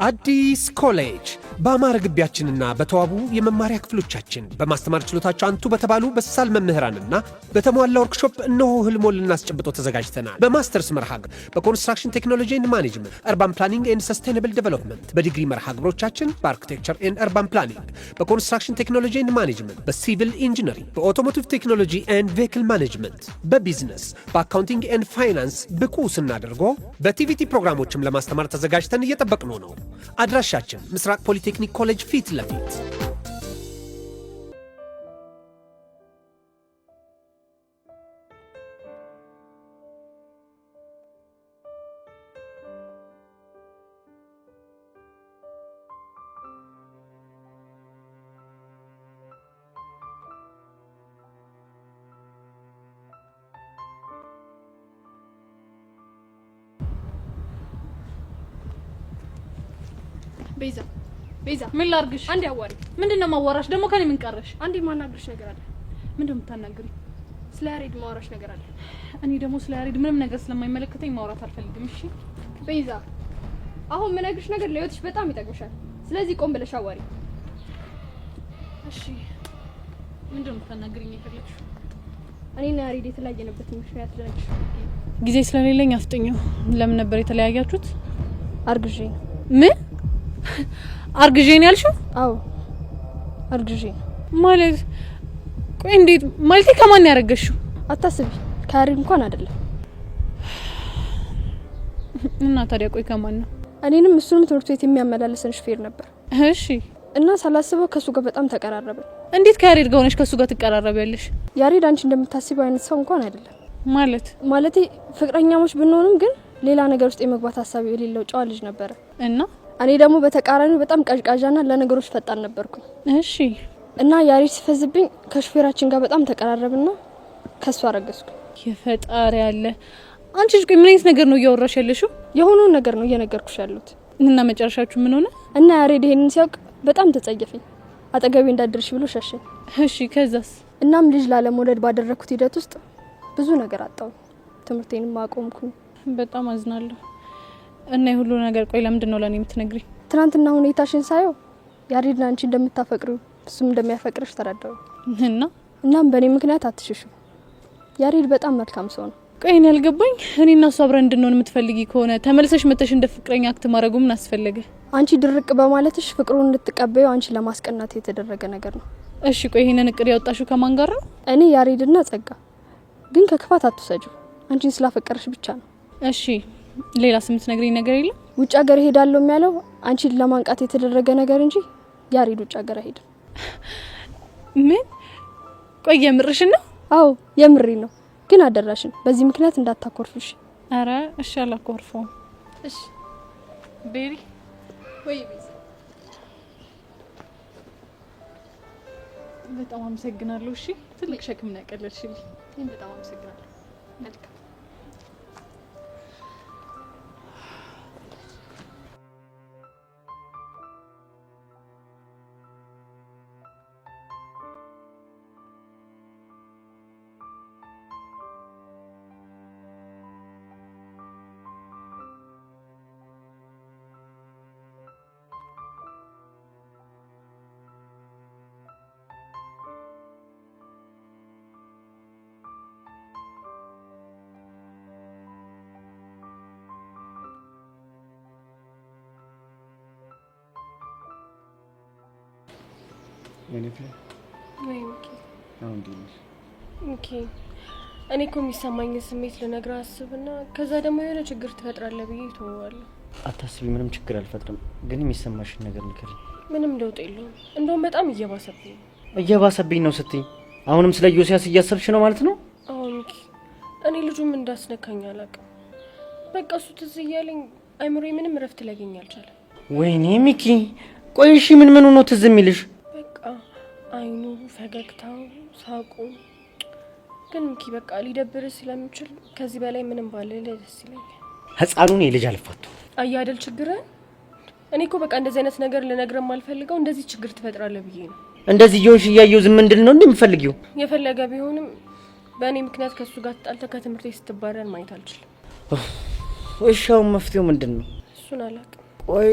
አዲስ ኮሌጅ በአማረ ግቢያችንና በተዋቡ የመማሪያ ክፍሎቻችን በማስተማር ችሎታቸው አንቱ በተባሉ በሳል መምህራንና በተሟላ ወርክሾፕ እነሆ ህልሞን ልናስጨብጦ ተዘጋጅተናል። በማስተርስ መርሃ ግብር በኮንስትራክሽን ቴክኖሎጂ ኤንድ ማኔጅመንት፣ አርባን ፕላኒንግ ኤንድ ሰስቴናብል ዴቨሎፕመንት፣ በዲግሪ መርሃ ግብሮቻችን በአርኪቴክቸር ኤንድ አርባን ፕላኒንግ፣ በኮንስትራክሽን ቴክኖሎጂ ኤንድ ማኔጅመንት፣ በሲቪል ኢንጂነሪንግ፣ በኦቶሞቲቭ ቴክኖሎጂ ኤንድ ቬሂክል ማኔጅመንት፣ በቢዝነስ፣ በአካውንቲንግ ኤንድ ፋይናንስ ብቁ ስናደርጎ በቲቪቲ ፕሮግራሞችም ለማስተማር ተዘጋጅተን እየጠበቅነው ነው። አድራሻችን ምስራቅ ፖሊቴክኒክ ኮሌጅ ፊት ለፊት። ቤዛ ምን ላርግሽ? አንዴ አዋሪ። ምንድነው ማዋራሽ? ደሞ ከኔ ምን ቀረሽ? አንዴ ማናግርሽ ነገር አለ። ምንድነው የምታናግሪ? ስለ ያሬድ ማውራሽ ነገር አለ። እኔ ደሞ ስለ ያሬድ ምንም ነገር ስለማይመለከተኝ ማውራት አልፈልግም። እሺ ቤዛ፣ አሁን ምነግርሽ ነገር ለህይወትሽ በጣም ይጠቅምሻል። ስለዚህ ቆም ብለሽ አዋሪ። እሺ ምንድነው የምታናግሪኝ የፈለግሽው? እኔና ያሬድ የተለያየንበት ምክንያት ልነግርሽ። ጊዜ ስለሌለኝ አፍጥኘው። ለምን ነበር የተለያያችሁት? አርግዤ። ምን አርግዤ ነው ያልሽው? አዎ አርግዤ ማለት። ቆይ እንዴት ማለት? ከማን ያረገሽው? አታስቢ፣ ከያሬድ እንኳን አይደለም። እና ታዲያ ቆይ ከማን ነው? እኔንም እሱንም ትምህርት ቤት የሚያመላልሰን ሹፌር ነበር። እሺ። እና ሳላስበው ከሱ ጋር በጣም ተቀራረብን። እንዴት ከያሬድ ጋር ሆነሽ ከሱ ጋር ትቀራረቢያለሽ? ያሬድ አንቺ እንደምታስቢው አይነት ሰው እንኳን አይደለም። ማለቴ ፍቅረኛሞች ብንሆንም ግን ሌላ ነገር ውስጥ የመግባት ሐሳብ የሌለው ጨዋ ልጅ ነበረ። እና እኔ ደግሞ በተቃራኒው በጣም ቀዥቃዣና ለነገሮች ፈጣን ነበርኩኝ። እሺ። እና ያሬድ ሲፈዝብኝ ከሹፌራችን ጋር በጣም ተቀራረብና ከሱ አረገዝኩ። የፈጣሪ ያለ አንቺ ልጅ ምን አይነት ነገር ነው እያወራሽ ያለሽው? የሆነውን ነገር ነው እየነገርኩሽ ያለሁት። እና መጨረሻችሁ ምን ሆነ? እና ያሬድ ይሄንን ሲያውቅ በጣም ተጸየፈኝ። አጠገቤ እንዳደርሽ ብሎ ሸሸኝ። እሺ ከዛስ? እናም ልጅ ላለመውለድ ባደረኩት ሂደት ውስጥ ብዙ ነገር አጣሁ። ትምህርቴንም አቆምኩኝ። በጣም አዝናለሁ። እና ይሁሉ ነገር ቆይ ለምንድን ነው ለኔ የምትነግሪኝ? ትናንትና ሁኔታሽን ሳየው ያሬድና አንቺ እንደምታፈቅሪው እሱም እንደሚያፈቅርሽ ተረዳሁ። እናም በእኔ ምክንያት አትሽሹ። ያሬድ በጣም መልካም ሰው ነው። ቆይ እኔ ያልገባኝ እኔና እሱ አብረን እንድንሆን የምትፈልጊ ከሆነ ተመልሰሽ መተሽ እንደ ፍቅረኛ አክት ማድረጉ ምን አስፈለገ? አንቺ ድርቅ በማለትሽ ፍቅሩን እንድትቀበዩ አንቺ ለማስቀናት የተደረገ ነገር ነው። እሺ ቆይ ይሄንን እቅድ ያወጣሽው ከማን ጋር ነው? እኔ ያሬድና ጸጋ። ግን ከክፋት አትሰጂው፣ አንቺን ስላፈቀረሽ ብቻ ነው። እሺ ሌላ ስምት ነግሪኝ ነገር የለም? ውጭ ሀገር ሄዳለሁ የሚያለው አንቺን ለማንቃት የተደረገ ነገር እንጂ ያሬድ ውጭ ሀገር አይሄድም። ምን? ቆይ የምርሽን ነው? አዎ የምሪ ነው። ግን አደራሽን በዚህ ምክንያት እንዳታኮርፍሽ። አረ እሺ አላኮርፈውም። እሺ ቤቢ ወይ ቤዛ፣ በጣም አመሰግናለሁ። እሺ ትልቅ ሸክም ነው ያቀለልሽልኝ። በጣም አመሰግናለሁ። መልካም እኔ እኮ የሚሰማኝ ስሜት ልነግርህ አስብና ከዛ ደግሞ የሆነ ችግር ትፈጥራለህ ብዬ ተወዋለሁ። አታስቢ፣ ምንም ችግር አልፈጥርም። ግን የሚሰማሽን ነገር ንገሪኝ። ምንም ለውጥ የለውም። እንደውም በጣም እየባሰብኝ ነው። እየባሰብኝ ነው ስትይ አሁንም ስለ ዮሲያስ እያሰብሽ ነው ማለት ነው? አዎ ሚኪ፣ እኔ ልጁም እንዳስነካኝ አላውቅም። በቃ እሱ ትዝ እያለኝ አይምሮዬ ምንም እረፍት ሊያገኝ አልቻለም። ወይኔ ሚኪ፣ ቆይ እሺ ምን ነው ትዝ የሚልሽ? በቃ አይኑ፣ ፈገግታው፣ ሳቁ። ግን ሚኪ በቃ ሊደብርህ ስለሚችል ከዚህ በላይ ምንም ባልልህ ደስ ይለኛል። ህፃኑን የልጅ አልፋቱ አያደል ችግርህ። እኔ እኮ በቃ እንደዚህ አይነት ነገር ልነግርህ ማልፈልገው እንደዚህ ችግር ትፈጥራለህ ብዬ ነው። እንደዚህ ይሆንሽ እያየሁ ዝም እንድል ነው እንደምፈልጊው? የፈለገ ቢሆንም በእኔ ምክንያት ከሱ ጋር ተጣልተህ ከትምህርት ቤት ስትባረር ማየት አልችልም። እሺ አሁን መፍትሄው ምንድን ነው? እሱን አላውቅም። ቆይ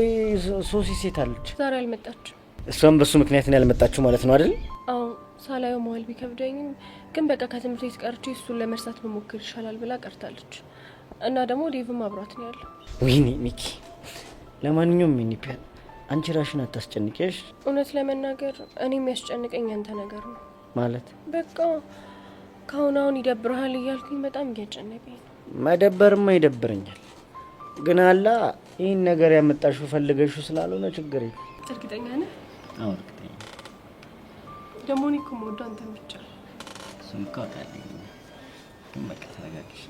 ሶሲ ሴት አለች ዛሬ አልመጣችም። እሷም በሱ ምክንያት ነው ያልመጣችው ማለት ነው አይደል? አዎ ሳላየው መዋል ቢከብደኝም ግን በቃ ከትምህርት ቤት ቀርቼ እሱን ለመርሳት መሞከር ይሻላል ብላ ቀርታለች። እና ደግሞ ዴቭም አብሯት ነው ያለው። ወይኔ ሚኪ፣ ለማንኛውም ሚኒፒያን አንቺ ራሽን አታስጨንቂሽ። እውነት ለመናገር እኔ የሚያስጨንቀኝ አንተ ነገር ነው ማለት በቃ ካሁን ይደብርሃል እያልኩኝ በጣም እያጨነቀኝ ነው። መደበርማ ይደብረኛል፣ ግን አላ ይህን ነገር ያመጣሽው ፈልገሽው ስላልሆነ ችግር የለም። እርግጠኛ ነህ? አዎ እርግጠኛ ደግሞ እኔ እኮ የምወደው አንተን ብቻ ነው። እሱን እኮ አውቃለሁ፣ ግን በቃ ተረጋግሽ።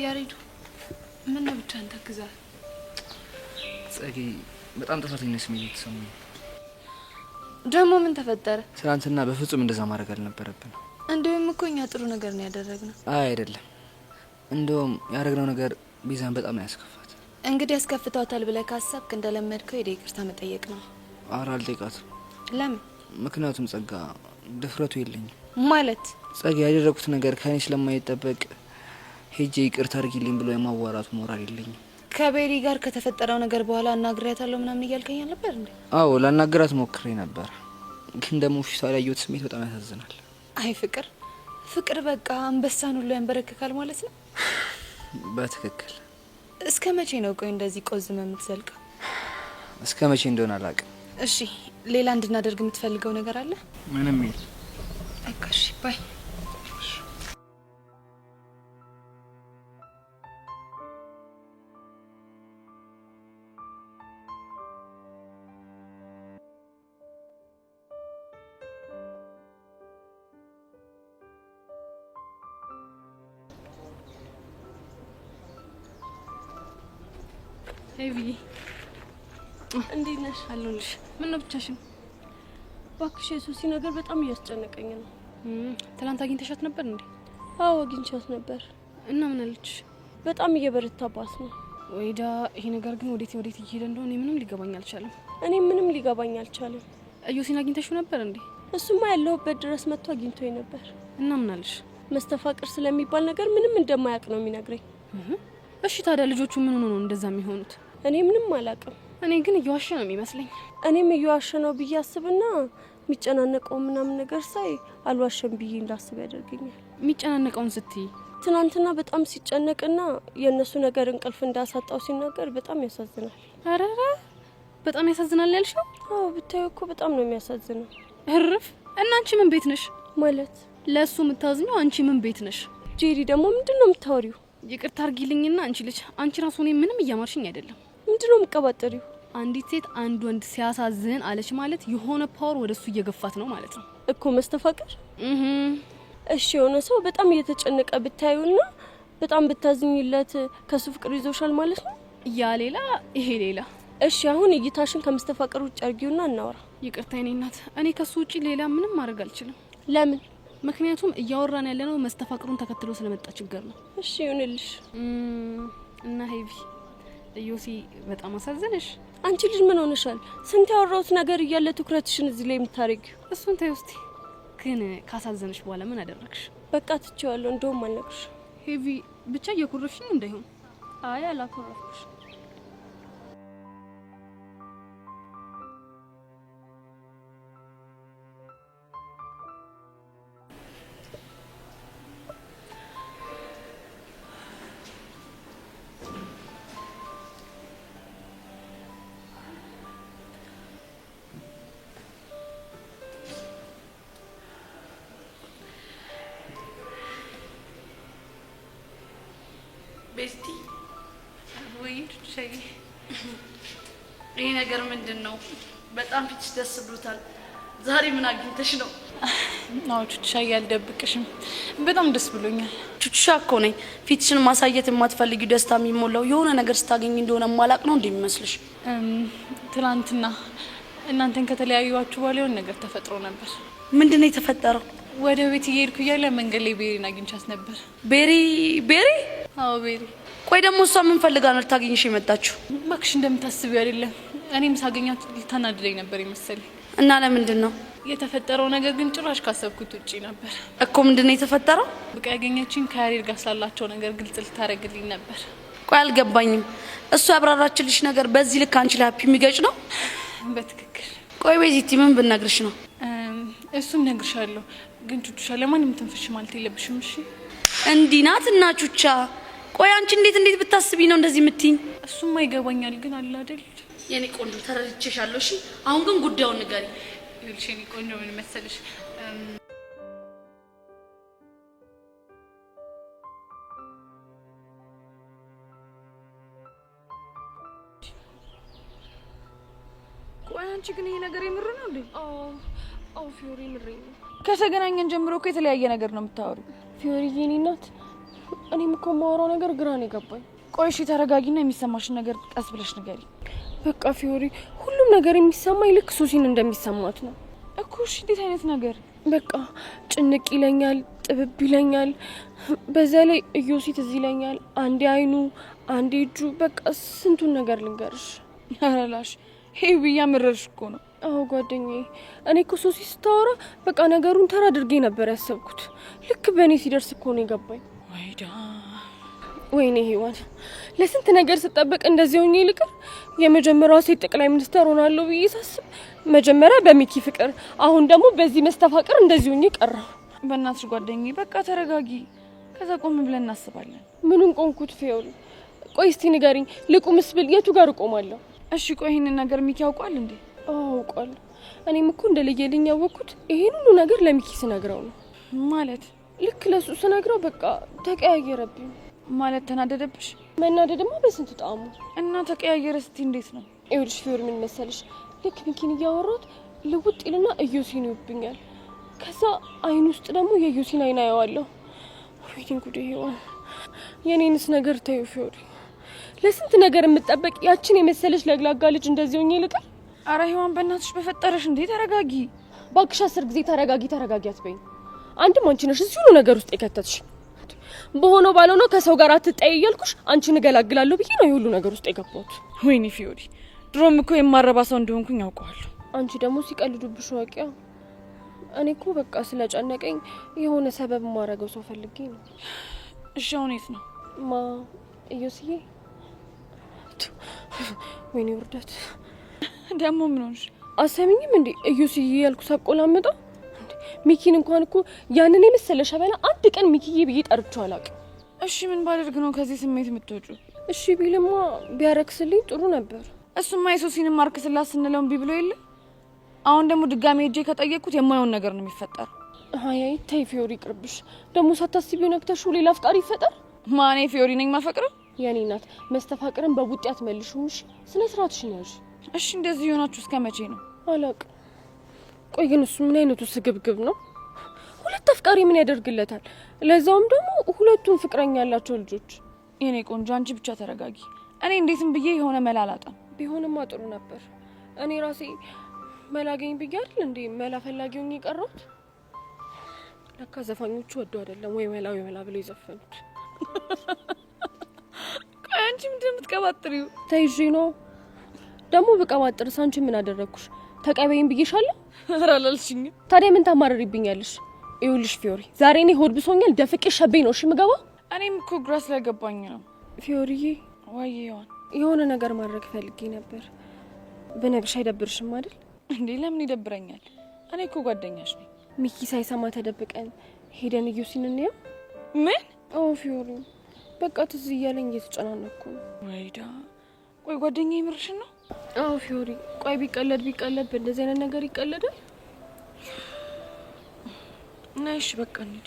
ያሬዱ ምን ነው ብቻ አንተ ግዛት ጸጊ በጣም ጥፋተኛ ስሜት የተሰማኝ። ደግሞ ምን ተፈጠረ? ትናንትና በፍጹም እንደዛ ማድረግ አልነበረብን። እንደውም እኮ እኛ ጥሩ ነገር ነው ያደረግነው። አይ አይደለም፣ እንደውም ያደረግነው ነገር ቢዛን በጣም ነው ያስከፋት። እንግዲህ ያስከፍቷታል ብለህ ካሰብክ እንደለመድከው ሄደህ ይቅርታ መጠየቅ ነው። ኧረ አልጠይቃትም። ለምን? ምክንያቱም ጸጋ ድፍረቱ የለኝም። ማለት ጸጋ ያደረኩት ነገር ከኔ ስለማይጠበቅ ሄጄ ይቅርታ አድርጊልኝ ብሎ የማዋራቱ ሞራል የለኝም። ከቤሪ ጋር ከተፈጠረው ነገር በኋላ አናግሬያታለሁ ምናምን እያልከኝ ነበር እንዴ? አዎ ላናገራት ሞክሬ ነበር፣ ግን ደግሞ ፊቷ ላይ ያየሁት ስሜት በጣም ያሳዝናል። አይ ፍቅር በቃ አንበሳን ሁሉ ያንበረክካል ማለት ነው። በትክክል። እስከ መቼ ነው ቆይ እንደዚህ ቆዝመ የምትዘልቀው? እስከ መቼ እንደሆነ አላውቅም። እሺ ሌላ እንድናደርግ የምትፈልገው ነገር አለ? ምንም የለም። በቃ እሺ ባይ። ኤቪ እንዴት ነሽ? አለሁልሽ። ምን ነው ብቻሽን? እባክሽ የሱሲ ነገር በጣም እያስጨነቀኝ ነው። ትናንት አግኝተሻት ነበር እንዴ? አዎ አግኝቻት ነበር። እና ምን አለች? በጣም እየበረታባት ነው። ወይዳ ይሄ ነገር ግን ወዴት እየሄደ እንደሆነ ምንም ሊገባኝ አልቻለም። እኔ ምንም ሊገባኝ አልቻለም። እዮሲን አግኝተሽው ነበር እንዴ? እሱማ ያለሁበት ድረስ መጥቶ አግኝቶኝ ነበር። እና ምን አለሽ? መስተፋቅር ስለሚባል ነገር ምንም እንደማያውቅ ነው የሚነግረኝ። እሺ ታዲያ ልጆቹ ምን ሆኖ ነው እንደዛ የሚሆኑት? እኔ ምንም አላውቅም። እኔ ግን እየዋሸ ነው የሚመስለኝ። እኔም እየዋሸ ነው ብዬ አስብና የሚጨናነቀው ምናምን ነገር ሳይ አልዋሸም ብዬ እንዳስብ ያደርገኛል። የሚጨናነቀውን ስትይ? ትናንትና በጣም ሲጨነቅና የእነሱ ነገር እንቅልፍ እንዳሳጣው ሲናገር በጣም ያሳዝናል። አረ በጣም ያሳዝናል ያልሽው? አዎ ብታዩ እኮ በጣም ነው የሚያሳዝነው። እርፍ። እና አንቺ ምን ቤት ነሽ? ማለት ለሱ የምታዝኘው አንቺ ምን ቤት ነሽ? ጄሪ ደግሞ ምንድነው የምታወሪው? ይቅርታ አርጊልኝና አንቺ ልጅ፣ አንቺ ራሱ እኔ ምንም እያማርሽኝ አይደለም። ምንድነው የምትቀባጥሪው? አንዲት ሴት አንድ ወንድ ሲያሳዝን አለች ማለት የሆነ ፓወር ወደሱ እየገፋት ነው ማለት ነው እኮ መስተፋቅር። እሺ የሆነ ሰው በጣም እየተጨነቀ ብታዩና በጣም ብታዝኝለት ከሱ ፍቅር ይዞሻል ማለት ነው? ያ ሌላ ይሄ ሌላ። እሺ አሁን እይታሽን ከመስተፋቅር ውጭ አርጊውና እናወራ። ይቅርታ የኔ እናት፣ እኔ ከሱ ውጪ ሌላ ምንም ማድረግ አልችልም። ለምን? ምክንያቱም እያወራን ያለነው መስተፋቅሩን ተከትሎ ስለመጣ ችግር ነው። እሺ ይሁንልሽ። እና ሄቪ እዮሲ በጣም አሳዘነሽ? አንቺ ልጅ ምን ሆነሻል? ስንት ያወራሁት ነገር እያለ ትኩረትሽን እዚህ ላይ የምታረጊው? እሱን ተይ ውስቲ። ግን ካሳዘነሽ በኋላ ምን አደረግሽ? በቃ ትቼዋለሁ። እንደውም አልነግርሽ። ሄቪ ብቻ እየኮረፍሽኝ እንዳይሆን። አይ አላኮረፍኩሽ። ቤስቲ ወይ ሸይ ይሄ ነገር ምንድነው? በጣም ፊትሽ ደስ ብሎታል። ዛሬ ምን አግኝተሽ ነው? ነው ቹቻ፣ ያልደብቅሽም በጣም ደስ ብሎኛል። ቹቻ እኮ ነኝ። ፊትሽን ማሳየት የማትፈልጊው ደስታ የሚሞላው የሆነ ነገር ስታገኝ እንደሆነ ማላቅ ነው እንደሚመስልሽ? ትናንትና እናንተን ከተለያዩዋችሁ በኋላ የሆነ ነገር ተፈጥሮ ነበር። ምንድነው የተፈጠረው? ወደ ቤት እየሄድኩ እያለ መንገድ ላይ ቤሪን አግኝቻት ነበር። ቤሪ አዎ ቤሪ። ቆይ ደግሞ እሷ ምን ፈልጋ ነው ልታገኝሽ የመጣችው? እባክሽ እንደምታስቢው አይደለም። እኔም ሳገኛት ልታናድደኝ ነበር ይመስለኝ። እና ለምንድን ነው የተፈጠረው ነገር ግን ጭራሽ ካሰብኩት ውጪ ነበር እኮ? ምንድን ነው የተፈጠረው? በቃ ያገኘችኝ ከያሬድ ጋር ስላላቸው ነገር ግልጽ ልታረግልኝ ነበር። ቆይ አልገባኝም። እሷ ያብራራችልሽ ነገር በዚህ ልክ አንቺ ላይ ሃፒ የሚገጭ ነው? በትክክል። ቆይ ቤዚቲ ምን ብነግርሽ ነው? እሱን ነግርሻለሁ፣ ግን ቹቹሻ ለማንም ትንፍሽ ማለት የለብሽም እሺ? እንዲህ ናት እና ቹቻ። ቆይ አንቺ እንዴት ብታስቢ ነው እንደዚህ የምትይኝ? እሱማ ይገባኛል፣ ግን አለ አይደል የኔ ቆንጆ ተረድቼሻለሁ። እሺ አሁን ግን ጉዳዩን ንገሪ። ይልሽ የኔ ቆንጆ ምን መሰለሽ ቆይ አንቺ ግን ይሄ ነገር የምር ነው እንዴ? አዎ ፊዮሪ ምሬኝ ነው። ከተገናኘን ጀምሮ እኮ የተለያየ ነገር ነው የምታወሪው። ፊዮሪ የኔ እናት፣ እኔም እኮ የማወራው ነገር ግራ ነው የገባኝ። ቆይ እሺ ተረጋጊና የሚሰማሽን ነገር ቀስ ብለሽ ንገሪ። በቃ ፊዮሪ፣ ሁሉም ነገር የሚሰማኝ ልክ ሶሲን እንደሚሰማት ነው እኮ። እሺ እንዴት አይነት ነገር? በቃ ጭንቅ ይለኛል፣ ጥብብ ይለኛል። በዛ ላይ እዮሲ ትዝ ይለኛል። አንዴ አይኑ፣ አንዴ እጁ፣ በቃ ስንቱን ነገር ልንገርሽ። ያረላሽ ይሄ ብያ ምረርሽ እኮ ነው። አዎ ጓደኛዬ፣ እኔ እኮ ሶሲ ስታወራ በቃ ነገሩን ተራ አድርጌ ነበር ያሰብኩት። ልክ በእኔ ሲደርስ እኮ ነው የገባኝ። ወይዳ ወይኔ ሄዋን፣ ለስንት ነገር ስጠበቅ እንደዚህ ሆኜ ልቅር። የመጀመሪያዋ ሴት ጠቅላይ ሚኒስትር ሆናለሁ ብዬ ሳስብ መጀመሪያ በሚኪ ፍቅር፣ አሁን ደግሞ በዚህ መስተፋቅር እንደዚህ ሆኜ ቀረሁ። በእናትሽ ጓደኛዬ በቃ ተረጋጊ። ከዛ ቆም ብለን እናስባለን። ምኑን ቆምኩት ፊዮሪ? ቆይ እስቲ ንገሪኝ፣ ልቁምስ ብል የቱ ጋር እቆማለሁ? እሺ ቆይ ይሄንን ነገር ሚኪ ያውቃል እንዴ? አውቋል። እኔም እኮ እንደለየልኝ ያወቅኩት ይሄን ሁሉ ነገር ለሚኪ ስነግረው ነው። ማለት ልክ ለሱ ስነግረው በቃ ተቀያየረብኝ። ማለት ተናደደብሽ? መናደድማ በስንት ጣሙ። እና ተቀያየረ ስቲ እንዴት ነው? ይኸውልሽ ፊዮሪ ምን መሰለሽ፣ ልክ ሚኪን እያወራሁት ልውጥ ይልና እዮሲን ይውብኛል። ከዛ አይን ውስጥ ደግሞ የእዮሲን አይን አየዋለሁ። ወይኔ ጉዴ ሄዋን፣ የኔንስ ነገር ተይው ፊዮሪ። ለስንት ነገር የምጠበቅ ያችን የመሰለች ለግላጋ ልጅ እንደዚህ ሆኜ ልቀር? አረ ሄዋን በእናትሽ በፈጠረሽ እንዴ ተረጋጊ። ባክሽ 10 ጊዜ ተረጋጊ አትበይኝ። አንድም አንቺ ነሽ እዚህ ሁሉ ነገር ውስጥ የከተትሽ። በሆነው ባልሆነው ከሰው ጋር አትጣይ እያልኩሽ አንቺን እገላግላለሁ ብዬ ነው የሁሉ ነገር ውስጥ የገባሁት። ወይኔ ፊዮሪ፣ ድሮም እኮ የማረባ ሰው እንደሆንኩኝ ያውቀዋለሁ። አንቺ ደግሞ ሲቀልዱብሽ ዋቂያ። እኔ እኮ በቃ ስለጨነቀኝ የሆነ ሰበብ ማረገው ሰው ፈልጌ ነው። እሺ አሁን የት ነው? እዮስዬ፣ ወይኔ ውርደት። ደግሞ ምን ሆንሽ? አሰሚኝም እንዴ እዮስዬ ያልኩ ሳቆላምጠው ሚኪን እንኳን እኮ ያንን የመሰለ ሸበላ አንድ ቀን ሚኪዬ ብዬ ጠርቼው አላውቅም። እሺ ምን ባደርግ ነው ከዚህ ስሜት የምትወጪው? እሺ ቢልማ ቢያረክስልኝ ጥሩ ነበር። እሱማ የሶሲንም አርክስላት ስንለው እምቢ ብሎ የለ። አሁን ደግሞ ድጋሜ ሄጄ ከጠየቅኩት የማይሆን ነገር ነው የሚፈጠር። አይ ተይ ፊዮሪ ይቅርብሽ። ደግሞ ሳታስቢው ነግተሽው ሌላ አፍቃሪ ይፈጠር። ማኔ ፊዮሪ ነኝ ማፈቅረው? የኔ እናት መስተፋቅርን በቡጤ አትመልሺውም። እሺ ስነ ስርዓትሽን ያዥ። እሺ እንደዚህ የሆናችሁ እስከ መቼ ነው? አላውቅም። ቆይ ግን እሱ ምን አይነቱ ስግብግብ ነው? ሁለት አፍቃሪ ምን ያደርግለታል? ለዛውም ደግሞ ሁለቱም ፍቅረኛ ያላቸው ልጆች። የኔ ቆንጆ አንቺ ብቻ ተረጋጊ። እኔ እንዴትም ብዬ የሆነ መላ አላጣም። ቢሆንማ ጥሩ ነበር። እኔ ራሴ መላገኝ ብዬ አይደል እንዴ መላ ፈላጊውን የቀረሁት። ለካ ዘፋኞቹ ወደው አይደለም ወይ መላ ብለው የዘፈኑት። ቆይ አንቺ ምንድን ነው የምትቀባጥሪው? ተይዤ ነው ደግሞ ብቀባጥርስ አንቺ ምን አደረግኩሽ? ተቀበይኝ ብዬሻለሁ። ኧረ አላልሽኝም። ታዲያ ምን ታማረሪብኛለሽ? ይኸውልሽ ፊዮሪ፣ ዛሬ እኔ ሆድ ብሶኛል። ደፍቄ ሸቤ ነው እሺ የምገባው። እኔም እኮ ግራ ስለገባኝ ነው። ፊዮሪዬ፣ ዋዬ ዮሐን፣ የሆነ ነገር ማድረግ ፈልጌ ነበር። ብነግርሽ አይደብርሽም አይደል? እንዴ ለምን ይደብረኛል? እኔ እኮ ጓደኛሽ ነኝ። ሚኪ ሳይሰማ ተደብቀን ሄደን እዮሲን እንየው። ምን? አዎ ፊዮሪ፣ በቃ ትዝ እያለኝ እየተጨናነኩ ነው። ወይዳ፣ ቆይ ጓደኛዬ የምርሽን ነው? አዎ ፊዮሪ፣ ቆይ ቢቀለድ በእንደዚህ አይነት ነገር ይቀለዳል? ነሽ በቃ እንሂድ።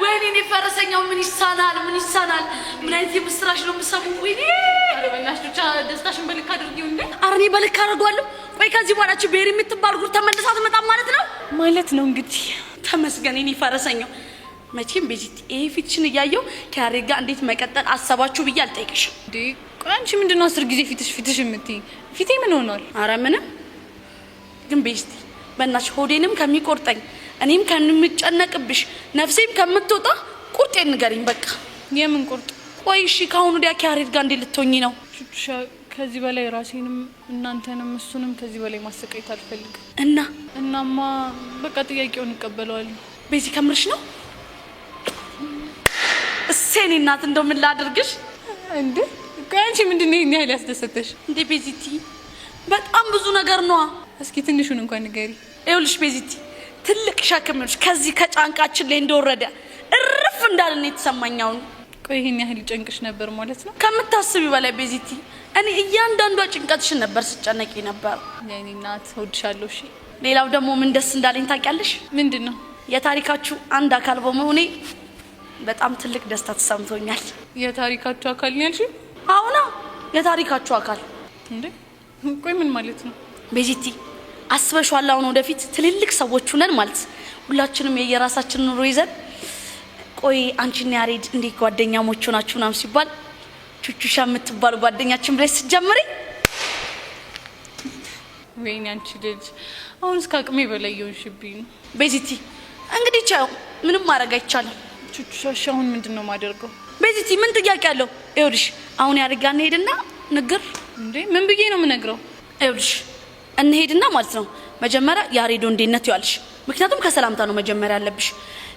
ወይኔ ፈረሰኛው ምን ይሳናል? ምን አይነት የምስራች ነው የምሰማው? ወይኔ በእናትሽ ብቻ ደስታሽን በልክ አድርጊው እንዴ። አርኔ በልክ አደርገዋለሁ። ቆይ ከዚህ በኋላ ቤሪ የምትባል ጉር ተመልሳ ትመጣ ማለት ነው እንግዲህ። ተመስገን የኔ ፈረሰኛው። መቼም ቤዚቲ ይሄ ፊትሽን እያየሁ ከያሬድ ጋር እንዴት መቀጠል አሰባችሁ ብዬ አልጠይቅሽም። ቆይ አንቺ ምንድነው 10 ጊዜ ፊትሽ የምትይ? ፊቴ ምን ሆኗል? አረ ምንም። ግን ቤዚቲ በእናትሽ ሆዴንም ከሚቆርጠኝ እኔም ከምጨነቅብሽ ነፍሴም ከምትወጣ ቁርጤን ንገሪኝ በቃ። የምን ቁርጥ? ቆይ እሺ ከአሁኑ ወዲያ ከያሬድ ጋር እንዴት ልትሆኚ ነው? ቹቹሻ ከዚህ በላይ ራሴንም እናንተንም እሱንም ከዚህ በላይ ማሰቃየት አልፈልግም። እናማ በቃ ጥያቄውን እቀበለዋለሁ። ቤዚ ከምርሽ ነው? እሴኔ እናት እንደው ምን ላድርግሽ እንዴ? ቆይ አንቺ ምንድነው ይሄን ያህል ያስደሰተሽ እንዴ? ቤዚቲ በጣም ብዙ ነገር ነዋ። እስኪ ትንሹን እንኳን ንገሪ። ይኸውልሽ ቤዚቲ ትልቅ ሸክም ነሽ ከዚህ ከጫንቃችን ላይ እንደወረደ እርፍ እንዳለን የተሰማኛው። ቆይ ይሄን ያህል ጨንቅሽ ነበር ማለት ነው? ከምታስቢው በላይ ቤዚቲ እኔ እያንዳንዷ ጭንቀትሽን ነበር ስጨነቂ ነበር። የኔ እናት እወድሻለሁ። እሺ ሌላው ደግሞ ምን ደስ እንዳለኝ ታውቂያለሽ? ምንድነው? የታሪካችሁ አንድ አካል በመሆኔ በጣም ትልቅ ደስታ ተሰምቶኛል። የታሪካችሁ አካል ነው ያልሽኝ? አሁን የታሪካችሁ አካል እንዴ? ቆይ ምን ማለት ነው? ቤዚቲ አስበሽዋል? አሁን ወደፊት ትልልቅ ሰዎች ሆነን ማለት ሁላችንም የየራሳችን ኑሮ ይዘን ቆይ አንቺና ያሬድ እንዴ ጓደኛሞች ሆናችሁ ምናምን ሲባል ቹቹሻ የምትባል ጓደኛችን ብለሽ ስትጀምሪ ወይኔ አንቺ ልጅ አሁን እስከ አቅሜ በላይ ይሆንሽብኝ። ቤዚቲ እንግዲህ ቻው ምንም ማድረግ አይቻልም። ቹቹሻ አሁን ምንድነው ማደርገው? ቤዚቲ ምን ጥያቄ አለው? ይኸውልሽ አሁን ያሬድ ጋር እንሄድና ንግር እንዴ ምን ብዬ ነው የምነግረው? ይኸውልሽ እንሄድና ማለት ነው መጀመሪያ ያሬድ እንዴነት ይዋልሽ። ምክንያቱም ከሰላምታ ነው መጀመሪያ ያለብሽ።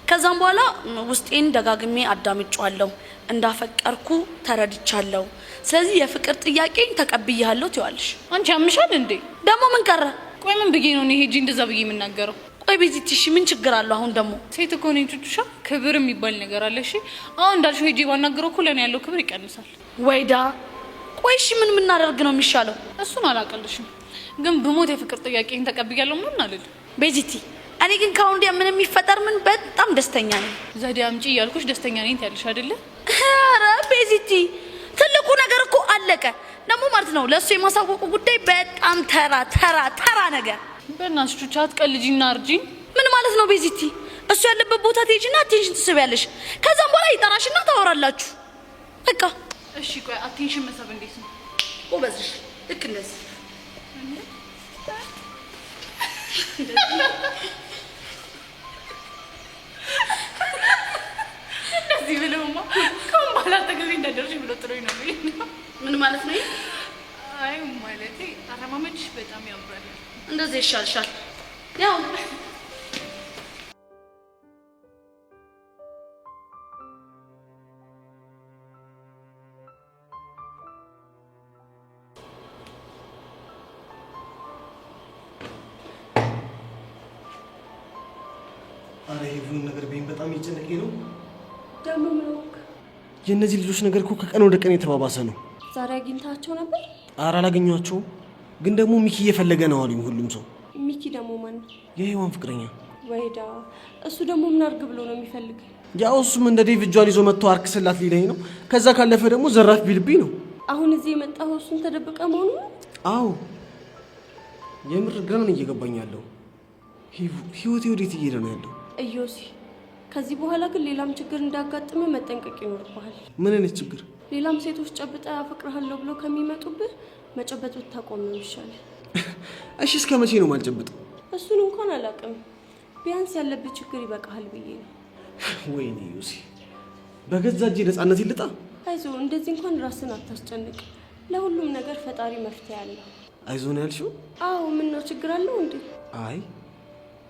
ከዛም በኋላ ውስጤን ደጋግሜ አዳምጫለሁ፣ እንዳፈቀርኩ ተረድቻለሁ። ስለዚህ የፍቅር ጥያቄን ተቀብያለሁ ትይዋለሽ። አንቺ ያምሻል እንዴ? ደግሞ ምን ቀረ? ቆይ ምን ብዬ ነው ሄጂ እንደዛ ብዬ የምናገረው? ቆይ ቤዚቲ እሺ ምን ችግር አለው? አሁን ደግሞ ሴት እኮ ነኝ ቹቹሻ፣ ክብር የሚባል ነገር አለ። እሺ አሁን እንዳልሽው ሄጂ ባናገረው እኮ ለኔ ያለው ክብር ይቀንሳል። ወይዳ ቆይ እሺ ምን ምናደርግ ነው የሚሻለው? እሱን አላቀልሽም፣ ግን በሞት የፍቅር ጥያቄን ተቀብያለሁ ምናምን አልል። ቤዚቲ እኔ ግን ካሁን እንዲያ ምን የሚፈጠር ምን በጣም ደስተኛ ነኝ። ዘዴ አምጪ እያልኩሽ ደስተኛ ነኝ ትያለሽ አይደለ? ኧረ ቤዚቲ ትልቁ ነገር እኮ አለቀ። ደግሞ ማለት ነው ለእሱ የማሳወቁ ጉዳይ በጣም ተራ ነገር። በእናትሽ ቹቻ አትቀልጂና እርጂኝ። ምን ማለት ነው ቤዚቲ? እሱ ያለበት ቦታ ትሄጂና አቴንሽን ትስቢያለሽ። ከዛም በኋላ ይጠራሽና ታወራላችሁ በቃ። እሺ ቆይ አቴንሽን መሳብ እንዴት ነው? ጎበዝሽ። ልክ እንደዚህ እንደዚህ ብለውማ ከአሁን በኋላ አጠገቤ እንዳደርሽ ብሎ ጥሎኝ ነው። ምን ማለት ነው? አይ ማለቴ አረማመድሽ በጣም ያምራል። እንደዚህ ይሻልሻል። ያው አረ ይሁን ነገር በይኝ በጣም እየጨነቀኝ ነው። ደግሞ ምን ወክ? የእነዚህ ልጆች ነገር እኮ ከቀን ወደ ቀን የተባባሰ ነው። ዛሬ አግኝታቸው ነበር? አረ አላገኘኋቸውም፣ ግን ደግሞ ሚኪ እየፈለገ ነው አሉኝ ሁሉም ሰው። ሚኪ ደግሞ ማን ነው? የሔዋን ፍቅረኛ። ወይዳ እሱ ደግሞ ምን አድርግ ብሎ ነው የሚፈልግ? ያው እሱም እንደ ዴቭ እጇን ይዞ መጥቶ አርክ ስላት ሊለኝ ነው። ከዛ ካለፈ ደግሞ ዘራፍ ቢልብኝ ነው። አሁን እዚህ የመጣው እሱን ተደብቀ መሆኑ ነው? አዎ የምር ግራ ነው እየገባኝ ያለው። ህይወቴ ወዴት እየሄደ ነው ያለው? እዮሲ ከዚህ በኋላ ግን ሌላም ችግር እንዳጋጥመ መጠንቀቅ ይኖርብሃል። ምን አይነት ችግር? ሌላም ሴቶች ጨብጣ አፈቅርሃለሁ ብሎ ከሚመጡብህ መጨበጥ ብታቆም ነው ይሻላል። እሺ እስከ መቼ ነው ማልጨብጥ? እሱን እንኳን አላውቅም፣ ቢያንስ ያለብህ ችግር ይበቃሃል ብዬ ነው። ወይኔ ዮሲ በገዛ እጄ ነፃነት ይልጣ። አይዞህ እንደዚህ እንኳን ራስን አታስጨንቅ። ለሁሉም ነገር ፈጣሪ መፍትሄ አለው። አይዞህ ነው ያልሽው? አዎ ምን ነው ችግር አለው እንዴ? አይ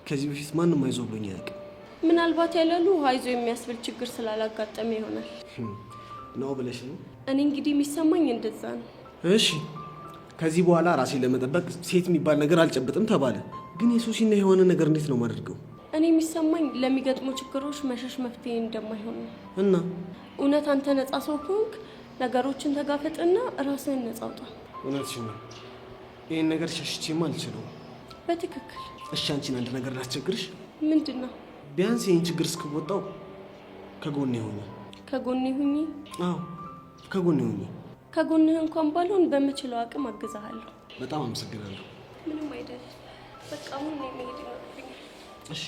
ከዚህ በፊት ማንም አይዞህ ብሎኝ አያውቅም። ምናልባት ያለሉ አይዞ የሚያስብል ችግር ስላላጋጠመ ይሆናል ነው ብለሽ ነው? እኔ እንግዲህ የሚሰማኝ እንደዛ ነው። እሺ ከዚህ በኋላ ራሴን ለመጠበቅ ሴት የሚባል ነገር አልጨብጥም ተባለ። ግን የሶሲና የሆነ ነገር እንዴት ነው ማድርገው? እኔ የሚሰማኝ ለሚገጥሙ ችግሮች መሸሽ መፍትሄ እንደማይሆን ነው። እና እውነት አንተ ነፃ ሰው ከሆንክ ነገሮችን ተጋፈጥና ራስህን ነፃ አውጣ። እውነትሽን ነው። ይህን ነገር ሸሽቼማ አልችለውም። በትክክል። እሺ አንቺን አንድ ነገር ላስቸግርሽ። ምንድን ነው? ቢያንስ ይህን ችግር እስክወጣው ከጎኔ ሁኚ። ከጎኔ ሁኚ? አዎ ከጎኔ ሁኚ። ከጎንህ እንኳን ባልሆን በምችለው አቅም አግዛሃለሁ። በጣም አመሰግናለሁ። ምንም አይደል። በቃ አሁን ነው መሄድ ይኖርብኛል። እሺ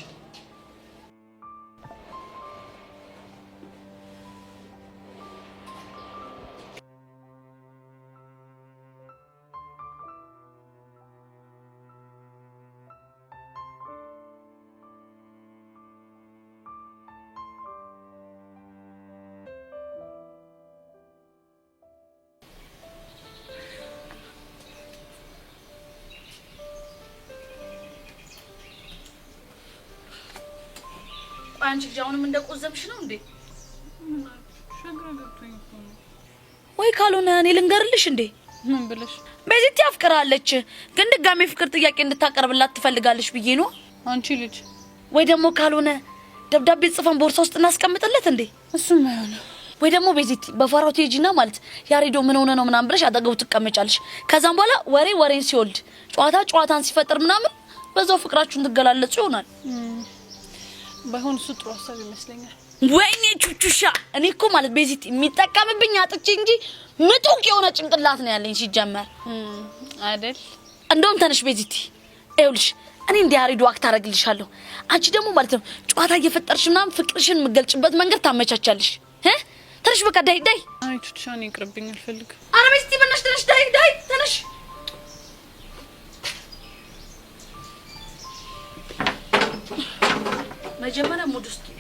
አንቺ ጃውንም እንደቆዘብሽ ነው እንዴ? ሸግራ ገብቶኝ እኮ ነው። ወይ ካልሆነ እኔ ልንገርልሽ እንዴ? ምን ብለሽ? ቤዚቲ አፍቅራለች፣ ግን ድጋሜ ፍቅር ጥያቄ እንድታቀርብላት ትፈልጋለች ብዬ ነው። አንቺ ልጅ ወይ ደግሞ ካልሆነ ደብዳቤ ጽፈን ቦርሳ ውስጥ እናስቀምጥለት እንዴ? እሱም አይሆንም። ወይ ደግሞ ቤዚቲ በፋራው ቴጂና ማለት ያሬዶ ምን ሆነ ነው ምናምን ብለሽ አጠገቡ ትቀመጫለሽ። ከዛም በኋላ ወሬን ሲወልድ ጨዋታን ሲፈጥር ምናምን በዛው ፍቅራችሁን ትገላለጹ ይሆናል። ባይሆን እሱ ጥሩ ሀሳብ ይመስለኛል። ወይኔ ቹቹሻ እኔ እኮ ማለት ቤዚቲ የሚጠቀምብኝ አጥቼ እንጂ ምጡቅ የሆነ ጭንቅላት ነው ያለኝ ሲጀመር አይደል? እንደውም ተነሽ ቤዚቲ ይኸውልሽ እኔ እንደ ያሬዶ አክት አደርግልሻለሁ። አንቺ ደግሞ ማለት ነው ጨዋታ እየፈጠርሽ ምናምን ፍቅርሽን የምገልጭበት መንገድ ታመቻቻለሽ። ተነሽ በቃ ዳይ። አይ ቹቹሻ እኔ ይቅርብኝ አልፈልግም። ኧረ ቤዚቲ በእናትሽ ተነሽ ዳይ ተነሽ። መጀመሪያ ሙድ ውስጥ ግቢ።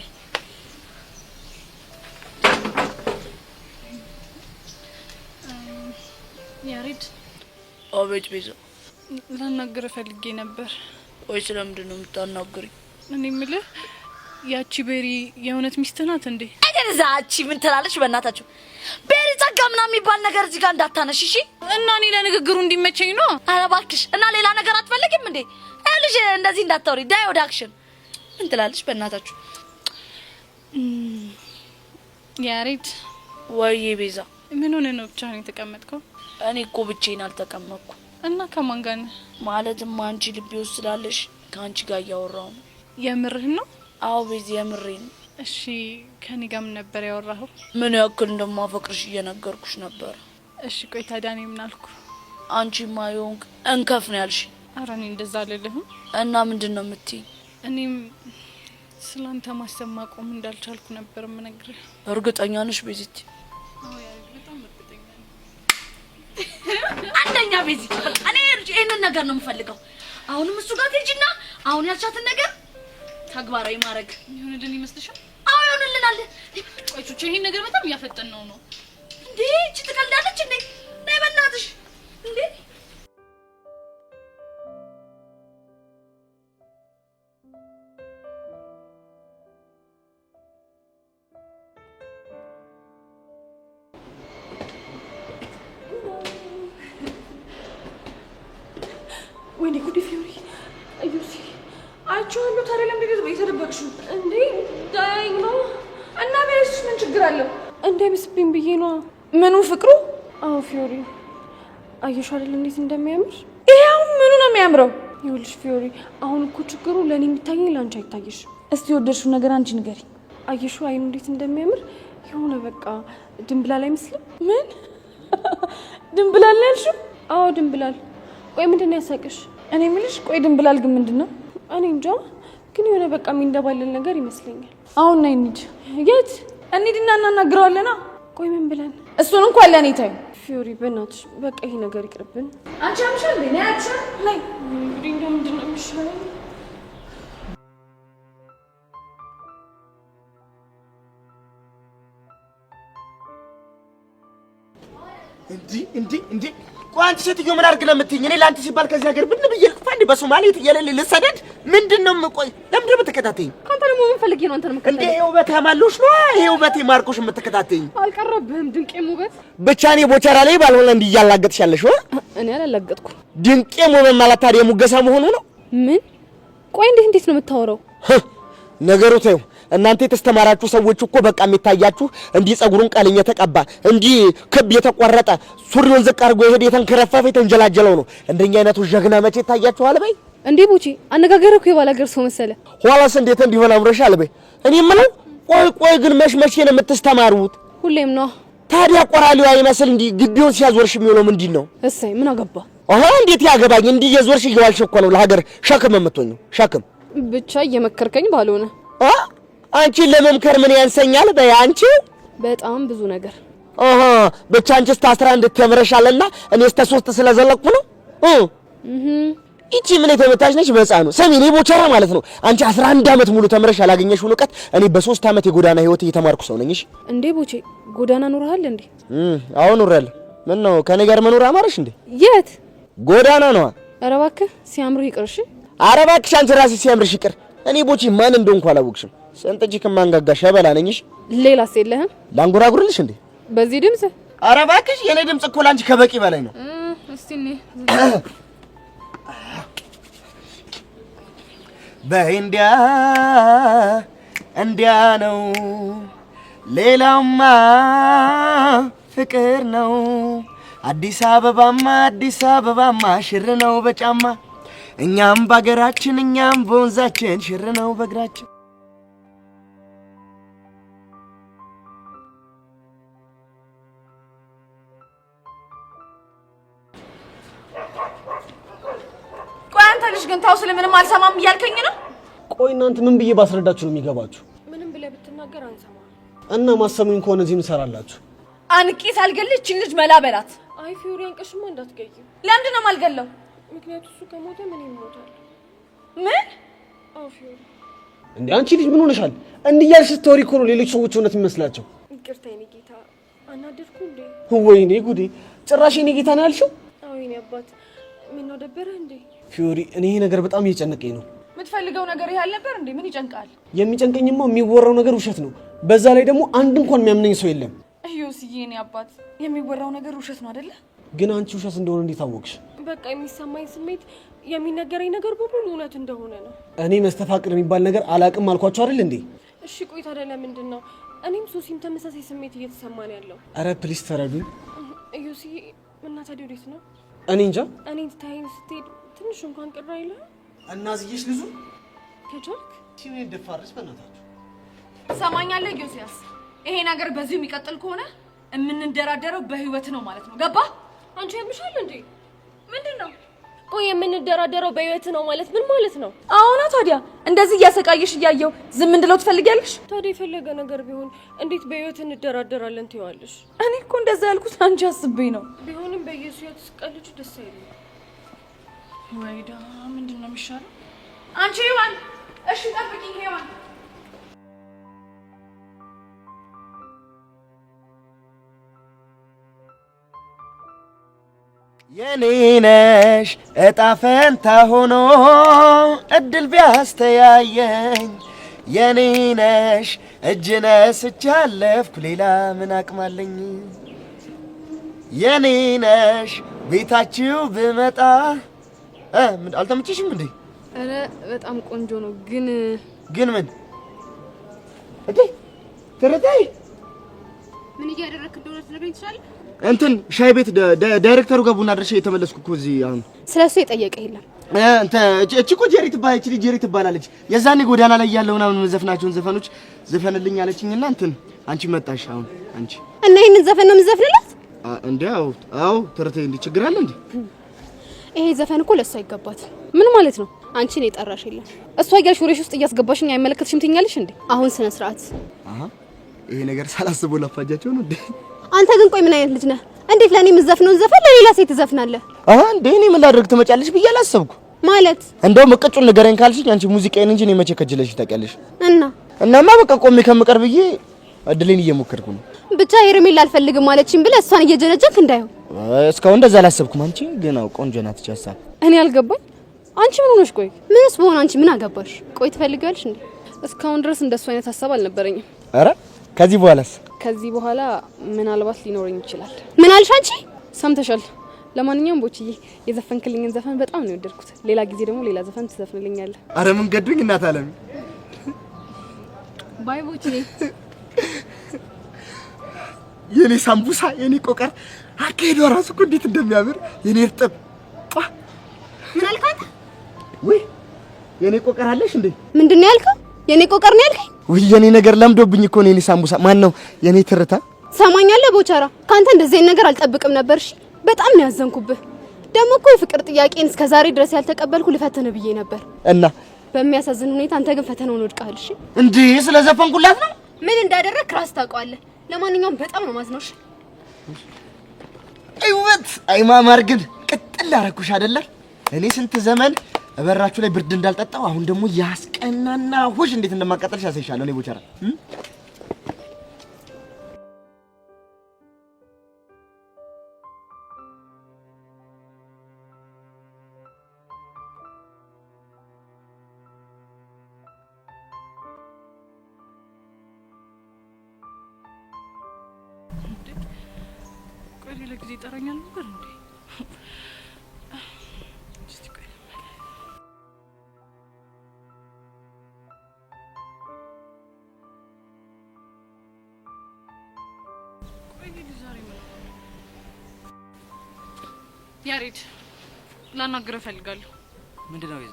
ያሬድ አቤት ቤዛ። ላናግር ፈልጌ ነበር። ወይ ስለምንድን ነው የምታናግሪኝ? እኔ የምልህ ያቺ ቤሪ የእውነት ሚስት ናት እንዴ? እዛቺ ምን ትላለች? በእናታችሁ ቤሪ ጸጋ ምናምን የሚባል ነገር እዚህ ጋር እንዳታነሽ እሺ? እና እኔ ለንግግሩ እንዲመቸኝ ነው። ኧረ እባክሽ እና ሌላ ነገር አትፈልጊም እንዴ? ልጅ እንደዚህ እንዳታወሪ ዳይ ወደ አክሽን። ምን ትላለች በእናታችሁ? ያሬድ ወይ ቤዛ ምን ሆነ ነው ብቻ ነው የተቀመጥከው? እኔ እኮ ብቻዬን አልተቀመጥኩም። እና ከማን ጋር ነህ? ማለትም አንቺ ልቤ ውስጥ ስላለሽ ከአንቺ ጋር እያወራሁ ነው። የምርህን ነው? አዎ ቤዛ የምሬን። እሺ ከኔ ጋር ምን ነበር ያወራኸው? ምን ያክል እንደማፈቅርሽ እየነገርኩሽ ነበር። እሺ ቆይ ታዲያ እኔ ምን አልኩ? አንቺማ የሆንክ እንከፍ ነው ያልሽ። ኧረ እኔ እንደዛ አልልህም። እና ምንድን ነው የምትይኝ? እኔም ስላንተ ማሰብ ማቆም እንዳልቻልኩ ነበር የምነግርህ። እርግጠኛ ነሽ ቤዚቲ? አዎ ያሬድ በጣም እርግጠኛ ነኝ። አንደኛ ቤዚቲ በቃ እኔ ይሄንን ነገር ነው የምፈልገው። አሁንም እሱ ጋር ትሄጂና አሁን ያልቻትን ነገር ተግባራዊ ማድረግ ይሁንልን ይመስልሻል? አዎ ይሁንልናል። ቆይ ቹቹ ይሄን ነገር በጣም እያፈጠነው ነው እንዴ? እቺ ትቀልዳለች እንዴ? ነይ በእናትሽ እንዴ! ወይኔ ጉዲ ፊዮሪ አዩሲ አይቼዋለሁ። ታዲያ ለምንድን ነው የተደበቅሽው እንዴ? ዳይኝ ነው እና ቢያይሽ ምን ችግር አለው? እንዳይመስብኝ ብዬ ነው። ምኑ ፍቅሩ? አዎ ፊዮሪ አየሽው አይደል እንዴት እንደሚያምር? ይሄው ምኑ ነው የሚያምረው? ይኸውልሽ ፊዮሪ አሁን እኮ ችግሩ ለኔ የሚታየኝ ላንቺ አይታየሽም። እስቲ ወደድሽው ነገር አንቺ ንገሪ። አየሽው አይኑ እንዴት እንደሚያምር? የሆነ በቃ ድንብላል አይመስልም? ምን ድንብላል ያልሽው? አዎ ድንብላል። ቆይ ምንድን ነው ያሳቅሽ? እኔ የምልሽ ቆይ ድንብላል ግን ምንድን ነው? እኔ እንጃ ግን የሆነ በቃ የሚንደባለል ነገር ይመስለኛል። አሁን ነይ እንሂድ። የት እንሂድና እናናግረዋለና? ቆይ ምን ብለን? እሱን እንኳን ለኔ ታዩ ፊዮሪ በእናትሽ በቃ ይሄ ነገር ይቅርብን። አንቺ አምሻል ነይ ነይ አምሻል ነይ። እንግዲህ እንደው ምንድን ነው የሚሻለው? እንዴ ቆይ አንቺ ሴትዮ ምን አድርግ ለምትይኝ? እኔ ለአንቺ ሲባል ከዚህ ሀገር ብን ብዬ ልጥፋ እንዴ? በሶማሌ ትየለል ልሰደድ? ምንድነው? ቆይ ለምንድን ነው የምትከታተይኝ? ካንተ ደግሞ ምን ፈልጌ ነው አንተን የምከታተል? እንዴ ውበት ያማሉሽ ነው? ይሄ ውበት ማርኮሽ የምትከታተይኝ? አልቀረብህም ድንቄም ውበት። ብቻ እኔ ቦቸራ ላይ ባልሆነ እንዲህ እያላገጥሽ ያለሽ ወይ? እኔ አላላገጥኩም። ድንቄም ውበት ማለት ታዲያ ሙገሳ መሆኑ ነው? ምን? ቆይ እንዴት ነው የምታወራው? ነገሩ ተይው። እናንተ የተስተማራችሁ ሰዎች እኮ በቃ የሚታያችሁ እንዲህ ጸጉሩን ቀልኝ የተቀባ እንዲህ ክብ የተቆረጠ ሱሪውን ዝቅ አድርጎ የሄደ የተንከረፈፈ የተንጀላጀለው ነው። እንደኛ አይነቱ ጀግና መቼ ታያችኋል? በይ እንዴ ቡቺ አነጋገርህ እኮ የባላገር ሰው መሰለ። ኋላስ እንዴት እንዲሆን አምረሻል? በይ እኔ የምለው ቆይ ግን መቼ ነው የምትስተማሩት? ሁሌም ነው። ታዲያ ቆራሊው አይመስል እንዲህ ግቢውን ሲያዞርሽ የሚውለው ምንድን ነው? እሰይ ምን አገባ? እንዴት ያገባኝ? እንዲህ የዞርሽ እየዋልሽ እኮ ነው ለሀገር ሸክም የምትሆኚው። ሸክም ብቻ እየመከርከኝ ባልሆነ አንቺ ለመምከር ምን ያንሰኛል? በይ አንቺ በጣም ብዙ ነገር ብቻ አንቺስ 11 ተምረሻልና እኔስ 3 ስለዘለቅኩ ነው። እቺ ምን የተመታች ነች በሕፃኑ? ሰሚ እኔ ቦቸራ ማለት ነው። አንቺ 11 ዓመት ሙሉ ተምረሽ ያላገኘሽውን ዕውቀት እኔ በ3 ዓመት የጎዳና ህይወት እየተማርኩ ሰው ነኝ። እሺ እንዴ ቦቼ ጎዳና ኖርሃል እንዴ? አዎ ኖሬያለሁ። ምን ነው ከኔ ጋር መኖር አማረሽ እንዴ? የት ጎዳና ነው? ኧረ እባክህ ሲያምርህ ይቅር። እሺ ኧረ እባክሽ አንቺ ራስሽ ሲያምርሽ ይቅር። እኔ ቦቼ ማን እንደሆንኩ አላወቅሽም። ሰንጠጂ ከማንጋጋሽ ያበላነኝሽ ሌላስ የለህም? ላንጎራጉርልሽ እንዴ? በዚህ ድምጽ? ኧረ እባክሽ የኔ ድምጽ እኮ ላንቺ ከበቂ በላይ ነው። እስቲ እኔ በእንዲያ እንዲያ ነው ሌላውማ ፍቅር ነው። አዲስ አበባማ ሽር ነው በጫማ እኛም ባገራችን እኛም በወንዛችን ሽር ነው በእግራችን። ቆይ አንተ ልጅ ግን ታው ስለምንም አልሰማም እያልከኝ ነው? ቆይ እናንተ ምን ብዬ ባስረዳችሁ ነው የሚገባችሁ? ምንም ብለህ ብትናገር አንሰማ እና ማሰሙኝ ከሆነ እዚህ እንሰራላችሁ። አንቂ ሳልገልህ እቺን ልጅ መላ በላት። አይ ፊዮሪ አንቀሽማ እንዳትገዩ። ለምንድን ነው የማልገለው? ምክንያቱም እሱ ከሞተ ምን ይሞታል? ምን? አዎ ፊዮሪ። እንዴ አንቺ ልጅ ምን ሆነሻል? እንዲህ እያልሽ ስትወሪ እኮ ነው ሌሎች ሰዎች እውነት የሚመስላቸው። ይቅርታ የኔ ጌታ አናደድኩ እንዴ? ወይኔ ጉዴ! ጭራሽ የኔ ጌታ ነው ያልሽው? አዎ የኔ አባት ምን ነው ደበረህ እንዴ? ፊዮሪ እኔ ይሄ ነገር በጣም እየጨነቀኝ ነው። የምትፈልገው ነገር ይሄ አልነበር እንዴ? ምን ይጨንቃል? የሚጨንቀኝማ የሚወራው ነገር ውሸት ነው። በዛ ላይ ደግሞ አንድ እንኳን የሚያምነኝ ሰው የለም። እዮስዬ የኔ አባት የሚወራው ነገር ውሸት ነው አይደለ? ግን አንቺ ውሸት እንደሆነ እንዴት አወቅሽ? በቃ የሚሰማኝ ስሜት የሚነገረኝ ነገር በሙሉ እውነት እንደሆነ ነው። እኔ መስተፋቅር የሚባል ነገር አላቅም አልኳቸው አይደል እንዴ? እሺ ቆይ ታዲያ ለምንድን ነው እኔም ሶሲም ተመሳሳይ ስሜት እየተሰማን ያለው? አረ ፕሊስ ተረዱኝ። እዮስዬ እና ታዲያ ወዴት ነው? እኔ እንጃ። እኔ ትታይኝ ስትሄድ ትንሽ እንኳን ቅር አይልህ? እና ዝዬሽ ልዙ ከቻልክ ቲቪ ደፋርስ በእናታችሁ ሰማኛለህ ዮሲያስ? ይሄ ነገር በዚሁ የሚቀጥል ከሆነ የምንደራደረው በህይወት ነው ማለት ነው። ገባ? አንቺ ያምሻል እንዴ? ምንድነው? ቆይ የምንደራደረው በህይወት ነው ማለት ምን ማለት ነው? አሁን ታዲያ እንደዚህ እያሰቃየሽ እያየው ዝም እንድለው ትፈልጊያለሽ? ታዲያ የፈለገ ነገር ቢሆን እንዴት በህይወት እንደራደራለን ትይዋለሽ? እኔ እኮ እንደዛ ያልኩት አንቺ አስቤኝ ነው። ቢሆንም በኢየሱስ ያትስቀልጅ ደስ አይልም። ወይዳ ምንድነው የሚሻለው? አንቺ ሄዋን፣ እሺ ጠብቂኝ ሄዋን። የኔ ነሽ እጣ ፈንታ ሆኖ እድል ቢያስተያየኝ የኔ ነሽ እጅ ነስቼ አለፍኩ ሌላ ምን አቅማለኝ የኔ ነሽ ቤታችሁ ብመጣ አልተመቸሽም እንዴ? አረ በጣም ቆንጆ ነው ግን ምን እንዴ ተረታይ ምን እያደረክ እንደሆነ ትነግረኝ ትችላለህ? እንትን ሻይ ቤት ዳይሬክተሩ ጋር ቡና ድርሼ የተመለስኩ እኮ እዚህ አሁን ስለሱ የጠየቀ የለም። እቺ እኮ ጄሪ ትባላለች። የዛኔ ጎዳና ላይ ያለው ምናምን መዘፍናቸውን ዘፈኖች ዘፈንልኝ አለችኝና እንትን አንቺ መጣሽ አሁን አንቺ እና ይሄንን ዘፈን ነው የምዘፍንላት እንዴ? አዎ ተረቴ እንዴ ችግር አለ እንዴ? ይሄ ዘፈን እኮ ለሷ አይገባት። ምን ማለት ነው? አንቺን የጠራሽ የለም። እሷ እያልሽ ወሬሽ ውስጥ እያስገባሽኝ አይመለከትሽም ትኛለሽ እንዴ? አሁን ስነ ስርዓት። ይሄ ነገር ሳላስበው ላፋጃቸው ነው እንዴ? አንተ ግን ቆይ ምን አይነት ልጅ ነህ? እንዴት ለኔ የምዘፍነውን ዘፈን ለሌላ ሴት ትዘፍናለህ? እንዴ እኔ ምን ላድርግ ትመጫለሽ ብዬ አላሰብኩ ማለት። እንደውም እቅጩን ንገረኝ ካልሽኝ አንቺ ሙዚቃዬን እንጂ እኔ መቼ ከጅለሽ ታውቂያለሽ? እናማ በቃ ቆሜ ከምቀር ብዬ እድሌን እየሞከርኩ ነው። ብቻ ሄርሜላ አልፈልግም ማለችኝ ብለህ እሷን እየጀነጀንክ እንዳይሆን። እስካሁን እንደዛ አላሰብኩም። አንቺ ግን ቆንጆ ናት እቺ ሀሳብ። እኔ አልገባኝ። አንቺ ምን ሆነሽ? ቆይ ምንስ በሆነ አንቺ ምን አገባሽ? ቆይ ትፈልጊያለሽ እንዴ? እስካሁን ድረስ እንደሱ አይነት ሀሳብ አልነበረኝም። አረ ከዚህ በኋላስ? ከዚህ በኋላ ምናልባት ሊኖረኝ ይችላል። ምን አልሽ አንቺ? ሰምተሻል። ለማንኛውም ቦችዬ የዘፈንክልኝን ዘፈን በጣም ነው የወደድኩት። ሌላ ጊዜ ደግሞ ሌላ ዘፈን ትዘፍንልኛለህ። አረ ምን ገዱኝ እናት አለም። ባይ ቦችዬ። የኔ ሳምቡሳ የኔ ቆቀር አካሄዷ ራሱ እኮ እንዴት እንደሚያምር የኔ እርጥብ። ምን አልካት? ወይ የኔ ቆቀር አለሽ እንዴ? ምንድነው ያልከው? የኔ ቆቀር ነው ያልከኝ? ወይ የኔ ነገር ለምዶብኝ እኮ ነው። የኔ ሳምቡሳ ማን ነው? የኔ ትርታ ሰማኛለህ ቦቻራ፣ ካንተ እንደዚህ አይነት ነገር አልጠብቅም ነበር። እሺ በጣም ነው ያዘንኩብህ። ደግሞ እኮ የፍቅር ጥያቄን እስከዛሬ ድረስ ያልተቀበልኩ ልፈተነ ብዬ ነበር እና በሚያሳዝን ሁኔታ አንተ ግን ፈተናውን ወድቀሃል። እሺ እንዴ ስለዘፈንኩላት ነው? ምን እንዳደረክ ራስ ታውቀዋለህ። ለማንኛውም በጣም ነው ማዝነው። እሺ አይወት አይማማር ግን ቅጥል አደረኩሽ አይደለ? እኔ ስንት ዘመን በራችሁ ላይ ብርድ እንዳልጠጣው አሁን ደግሞ ያስቀናና ሁሽ እንዴት እንደማቃጠልሽ ያሳይሻለሁ። እኔ ቦቻራ ቆይ ሌላ ጊዜ ይጠራኛል ነበር እንዴ? ያሬድ ላናግረህ እፈልጋለሁ። ምንድነው ይዘ?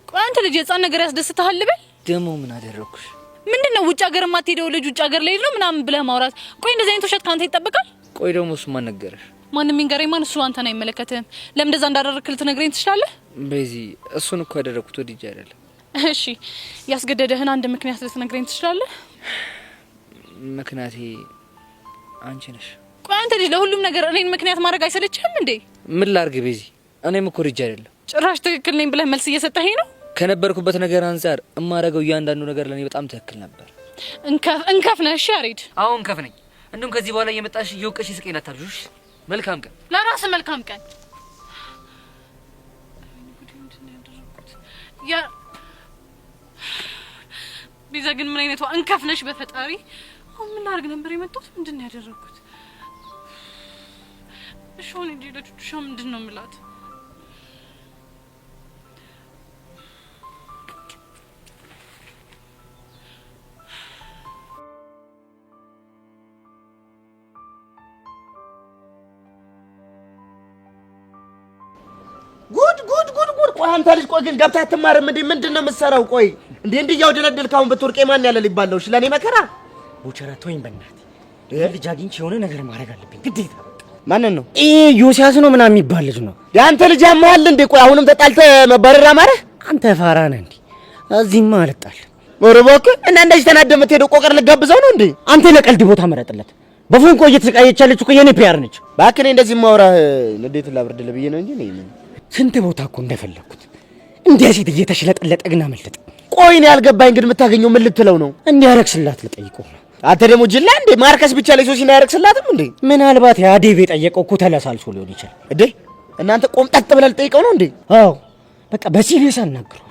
ቆይ አንተ ልጅ የህፃን ነገር ያስደስትሃል ልበል? ደግሞ ምን አደረኩሽ? ምንድነው ውጭ ሀገር የማትሄደው ልጅ ውጭ ሀገር ላይ ነው ምናምን ብለህ ማውራት? ቆይ እንደዚህ አይነት ውሸት ካንተ ይጠበቃል? ቆይ ደግሞ እሱ ማን ነገረሽ? ማንም ይንገረኝ ማን? እሱ አንተን አይመለከትህም። ለምን እንደዛ እንዳደረግክ ልትነግረኝ ትችላለህ? በዚህ እሱን እኮ ያደረኩት ወድጄ አይደለም። እሺ ያስገደደህን አንድ ምክንያት ልትነግረኝ ትችላለህ? ምክንያቴ አንቺ ነሽ። ቆይ አንተ ልጅ ለሁሉም ነገር እኔን ምክንያት ማድረግ አይሰለችህም እንዴ? ምን ላርግ በዚህ? እኔም እኮ ወድጄ አይደለም። ጭራሽ ትክክል ነኝ ብለህ መልስ እየሰጠኸኝ ነው? ከነበርኩበት ነገር አንፃር እማረገው እያንዳንዱ ነገር ለኔ በጣም ትክክል ነበር። እንከፍ ነህ። እሺ ያሬድ። አሁን እንከፍ ነኝ። እንደውም ከዚህ በኋላ እየመጣሽ እየወቀሽ ስቀኝ አታብዥሽ። መልካም ቀን። ለራስህ መልካም ቀን። ያ ቤዛ ግን ምን አይነቷ እንከፍ ነሽ በፈጣሪ። አሁን ምን ላድርግ ነበር የመጣሁት? ምንድን ነው ያደረኩት? እሺ አሁን እንጂ ለቹቹሻ ምንድን ነው የምላት? ቆይ አንተ ልጅ ቆይ ግን ገብተህ አትማርም እንዴ? ምንድን ነው የምትሰራው? ቆይ እንዴ እያወደለደልክ አሁን ብትወርቄ ማን ያለ ሊባለው? እሺ ለኔ መከራ ቦቸራ ተወኝ በእናትህ። ይሄ ልጅ አግኝቼ የሆነ ነገር ማድረግ አለብኝ ግዴታ። ማንን ነው? ዮሲያስ ነው ምናምን የሚባል ልጅ ነው። ያንተ ልጅ ያማል እንዴ? ቆይ አሁንም ተጣልተህ መባረር አማረህ? አንተ ፋራ ነህ እንዴ? እዚህማ አልጣል። ኧረ እባክህ እና እንደዚህ ተናደህ የምትሄደው ቆቀር ልትጋብዘው ነው እንዴ? አንተ ለቀልድ ቦታ መረጥለት። በፎን ቆይ እየተሰቃየች ያለችው እኮ የኔ ፒያር ነች። እባክህ እኔ እንደዚህ ማውራህ ንዴት ላብርድልህ ብዬ ነው እንጂ እኔ ምን ስንት ቦታ እኮ እንደፈለኩት እንዲያ ሴት እየተሽለጠለጠ ግን አመለጠ። ቆይ እኔ ያልገባኝ ግን የምታገኘው ምን ልትለው ነው? እንዲያረክስላት ልጠይቀው ነው። አንተ ደግሞ ጅላ እንዴ ማርከስ ብቻ ላይ ሶሲና ያረክስላትም እንዴ? ምናልባት ያዴቭ የጠየቀው እኮ ተለሳልሶ ሊሆን ይችላል። እንዴ እናንተ ቆምጠጥ ብለህ ልጠይቀው ነው እንዴ? አዎ በቃ በሲሪየስ አናግረዋል።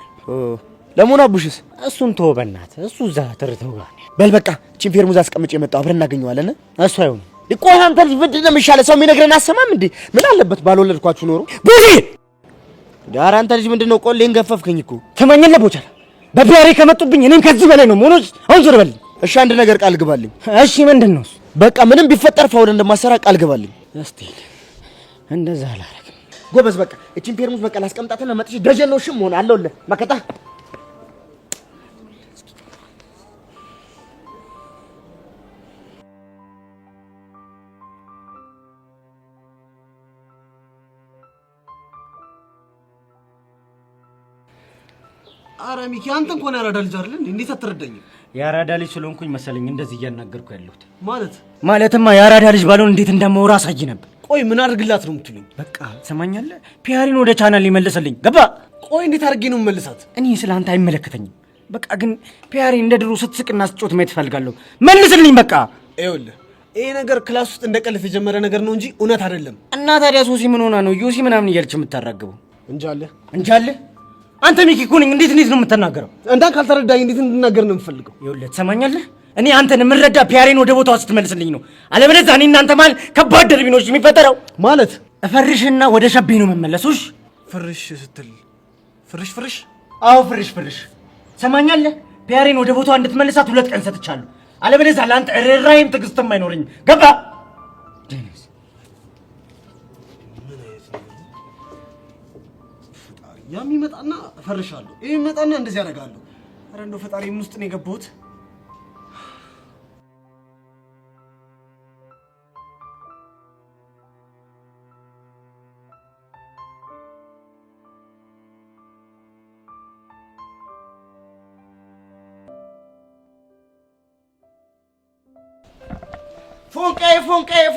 ለሞና ቡሽስ እሱን ተወው በእናትህ። እሱ እዛ ትርተው ጋር በል በቃ ቺን ፌርሙዝ አስቀምጬ የመጣው አብረን እናገኘዋለን። እሱ አይሆንም። ቆይ አንተ ልጅ ምንድን ነው የሚሻለው? ሰው የሚነግረን አሰማም እንዴ? ምን አለበት ባልወለድኳችሁ ኖሮ ቡዚ ዳር አንተ ልጅ ምንድነው ቆሌን ገፈፍከኝ እኮ። ተማኘለ ቦቻላ በቢያሬ ከመጡብኝ እኔም ከዚህ በላይ ነው ሞኖስ። አሁን ዞር በልኝ። እሺ አንድ ነገር ቃል ግባልኝ። እሺ ምንድነው? በቃ ምንም ቢፈጠር ፋውል እንደማሰራ ቃል ግባልኝ። እስቲ እንደዛ አላረግም። ጎበዝ በቃ እቺን ፌርሙዝ በቃ ላስቀምጣትና መጥቼ ደጀን ነው ሽም ሆነ አለውልህ መከታ አረ ሚኪ አንተ እንኳን ያራዳ ልጅ አይደል እንዴ? እንዴት አትረዳኝም? ያራዳ ልጅ ስለሆንኩኝ መሰለኝ እንደዚህ እያናገርኩ ያለሁት። ማለትማ ያራዳ ልጅ ባልሆን እንዴት እንደማወራ አሳይ ነበር። ቆይ ምን አድርግላት ነው የምትሉኝ? በቃ ትሰማኛለህ? ፒያሪን ወደ ቻናል ሊመልስልኝ ገባ። ቆይ እንዴት አድርጌ ነው መልሳት? እኔ ስለአንተ አይመለከተኝም። በቃ ግን ፒያሪን እንደ ድሮ ስትስቅና ስትጮት ማየት እፈልጋለሁ። መልስልኝ በቃ። ይኸውልህ ይሄ ነገር ክላስ ውስጥ እንደቀልፍ የጀመረ ነገር ነው እንጂ እውነት አይደለም። እና ታዲያ ሶሲ ምን ሆና ነው ዮሲ ምናምን እያለች የምታራግበው? እንጃለ አንተ ሚኪ እኮ ነኝ። እንዴት ነው የምትናገረው? እንዳን ካልተረዳኝ እንዴት እንድናገር ነው የምፈልገው? ይኸውልህ ትሰማኛለህ? እኔ አንተን የምረዳ ፒያሬን ወደ ቦታው ስትመልስልኝ ነው። አለበለዚያ እኔ እናንተ ማለት ከባድ ደርቢኖች የሚፈጠረው ማለት እፈርሽና ወደ ሸቤ ነው መመለሱሽ። ፍርሽ ስትል ፍርሽ? አዎ ፍርሽ። ትሰማኛለህ? ፒያሬን ወደ ቦታው እንድትመልሳት 2 ቀን ሰጥቻለሁ። አለበለዚያ ለአንተ ርህራሄም ትዕግስትም አይኖረኝም። ገባ? ያም ይመጣና እፈርሻለሁ፣ ይሄ ይመጣና እንደዚህ ያደርጋለሁ። አረ እንደው ፈጣሪ ምን ውስጥ ነው የገባሁት?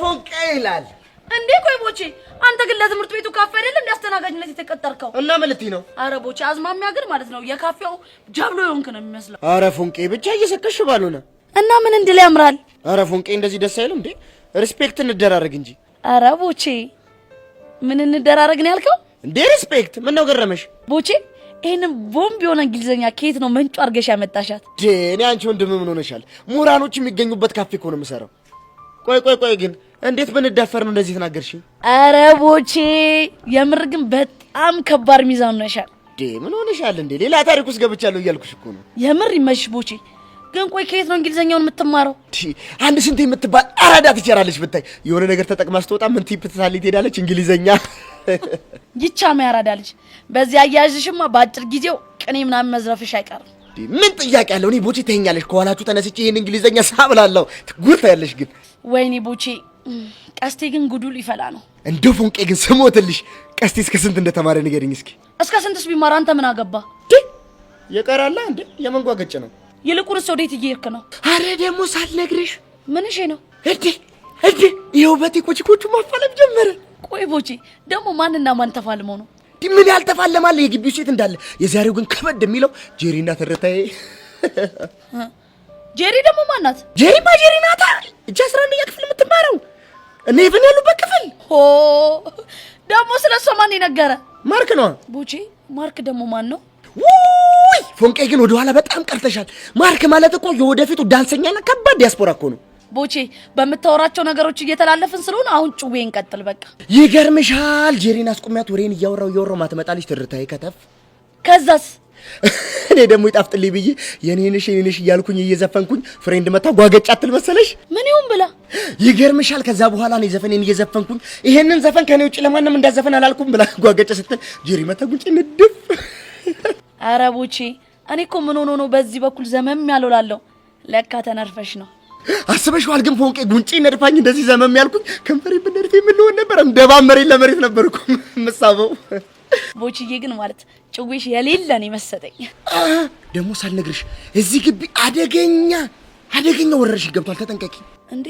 ፎንቄ ይላል እንዴ? ቆይ ቦቼ አንተ ግን ለትምህርት ቤቱ ካፌ አይደል እንዲያስተናጋጅነት የተቀጠርከው? እና ምን ልትይ ነው? አረ ቦቼ አዝማሚያ ግን ማለት ነው የካፌው ጃብሎ የሆንክ ነው የሚመስለው። አረ ፎንቄ ብቻ እየሰከሽ ባልሆነ እና ምን እንድል ያምራል? አረ ፎንቄ እንደዚህ ደስ አይልም እንዴ? ሪስፔክት እንደራረግ እንጂ። አረ ቦቼ ምን እንደራረግ ነው ያልከው እንዴ? ሪስፔክት ምን ነው ገረመሽ? ቦቼ ይሄንን ቦምብ የሆነ እንግሊዘኛ ከየት ነው መንጩ አርገሽ ያመጣሻት? እኔ አንቺ ወንድም ምን ሆነሻል? ምሁራኖች የሚገኙበት ካፌ እኮ ነው የምሰራው። ቆይ ግን እንዴት ብንዳፈር ነው እንደዚህ ተናገርሽኝ? አረ ቦቼ የምር ግን በጣም ከባድ ሚዛን ነሻል። ምን ሆነሻል እንዴ? ሌላ ታሪክ ውስጥ ገብቻለሁ እያልኩሽ እኮ ነው። የምር ይመሽ ቦቼ። ግን ቆይ ከየት ነው እንግሊዘኛውን የምትማረው? አንድ ስንት የምትባል አራዳ ትችላለች ብታይ። የሆነ ነገር ተጠቅማ ስትወጣ ምን ቲፕ ትሳሊ ትሄዳለች እንግሊዘኛ። ይቻም ያራዳ ልጅ። በዚህ አያያዝሽማ በአጭር ጊዜው ቅኔ ምናምን መዝረፍሽ አይቀርም። ምን ጥያቄ አለው? እኔ ቦቼ ተኛለሽ ከኋላችሁ ተነስቼ ይሄን እንግሊዘኛ ሳብላለሁ ትጉርታለሽ። ግን ወይኔ ቦቼ ቀስቴ ግን ጉዱ ሊፈላ ነው። እንደው ፎንቄ ግን ስሞትልሽ ቀስቴ እስከ ስንት እንደተማረ ንገሪኝ እስኪ። እስከ ስንትስ ቢማር አንተ ምን አገባ? የቀራላ እንዴ የመንጓገጭ ነው። ይልቁንስ ወዴት እየሄድክ ነው? አረ ደግሞ ሳልነግርሽ ምን እሺ ነው እንዴ ይኸው በቴኮችኮቹ ማፋለም ጀመረ። ቆይ ቦቼ ደግሞ ማንና ማን ተፋልመው ነው? ምን ያልተፋለማለ የግቢው ሴት እንዳለ። የዛሬው ግን ከበድ የሚለው ጄሪና ተረታዬ። ጄሪ ደግሞ ማናት? ጄሪ ናታ እጅ 11ኛ ክፍል የምትማረው እኔ ኢቭን ያሉበት ክፍል። ሆ ደግሞ ስለሷ ማን ይነገረ? ማርክ ነው። ቦቼ ማርክ ደግሞ ማን ነው? ውይ ፎንቄ ግን ወደ ኋላ በጣም ቀርተሻል። ማርክ ማለት እኮ የወደፊቱ ዳንሰኛና ከባድ ዲያስፖራ እኮ ነው። ቦቼ በምታወራቸው ነገሮች እየተላለፍን ስለሆነ አሁን ጭዌ እንቀጥል በቃ። ይገርምሻል ጄሪን አስቆሚያት ወሬን እያወራው ማትመጣልሽ ትርታዬ ከተፍ። ከዛስ እኔ ደግሞ ይጣፍጥልኝ ብዬ የኔንሽ እያልኩኝ እየዘፈንኩኝ ፍሬንድ መታ ጓገጫ አትል መሰለሽ? ምን ይሁን ብላ። ይገርምሻል ከዛ በኋላ እኔ ዘፈኔን እየዘፈንኩኝ ይሄንን ዘፈን ከኔ ውጭ ለማንም እንዳዘፈን አላልኩም ብላ ጓገጫ ስትል ጄሪ መታ ጉንጭ ንድፍ። አረ ቦቼ እኔ እኮ ምን ሆኖ ነው በዚህ በኩል ዘመም ያልውላለሁ። ለካ ተነርፈሽ ነው። አስበሽዋል ግን ፎንቄ ጉንጭ ነድፋኝ እንደዚህ ዘመም ያልኩኝ ከንፈሬ በነርፌ ምን ሆነ ነበር? እንደባ መሬት ለመሬት ነበርኩ መሳበው። ቦችዬ ግን ማለት ጭዌሽ የሌለ ነው መሰለኝ። ደግሞ ሳልነግርሽ እዚህ ግቢ አደገኛ ወረርሽኝ ገብቷል። ተጠንቀቂ። እንዴ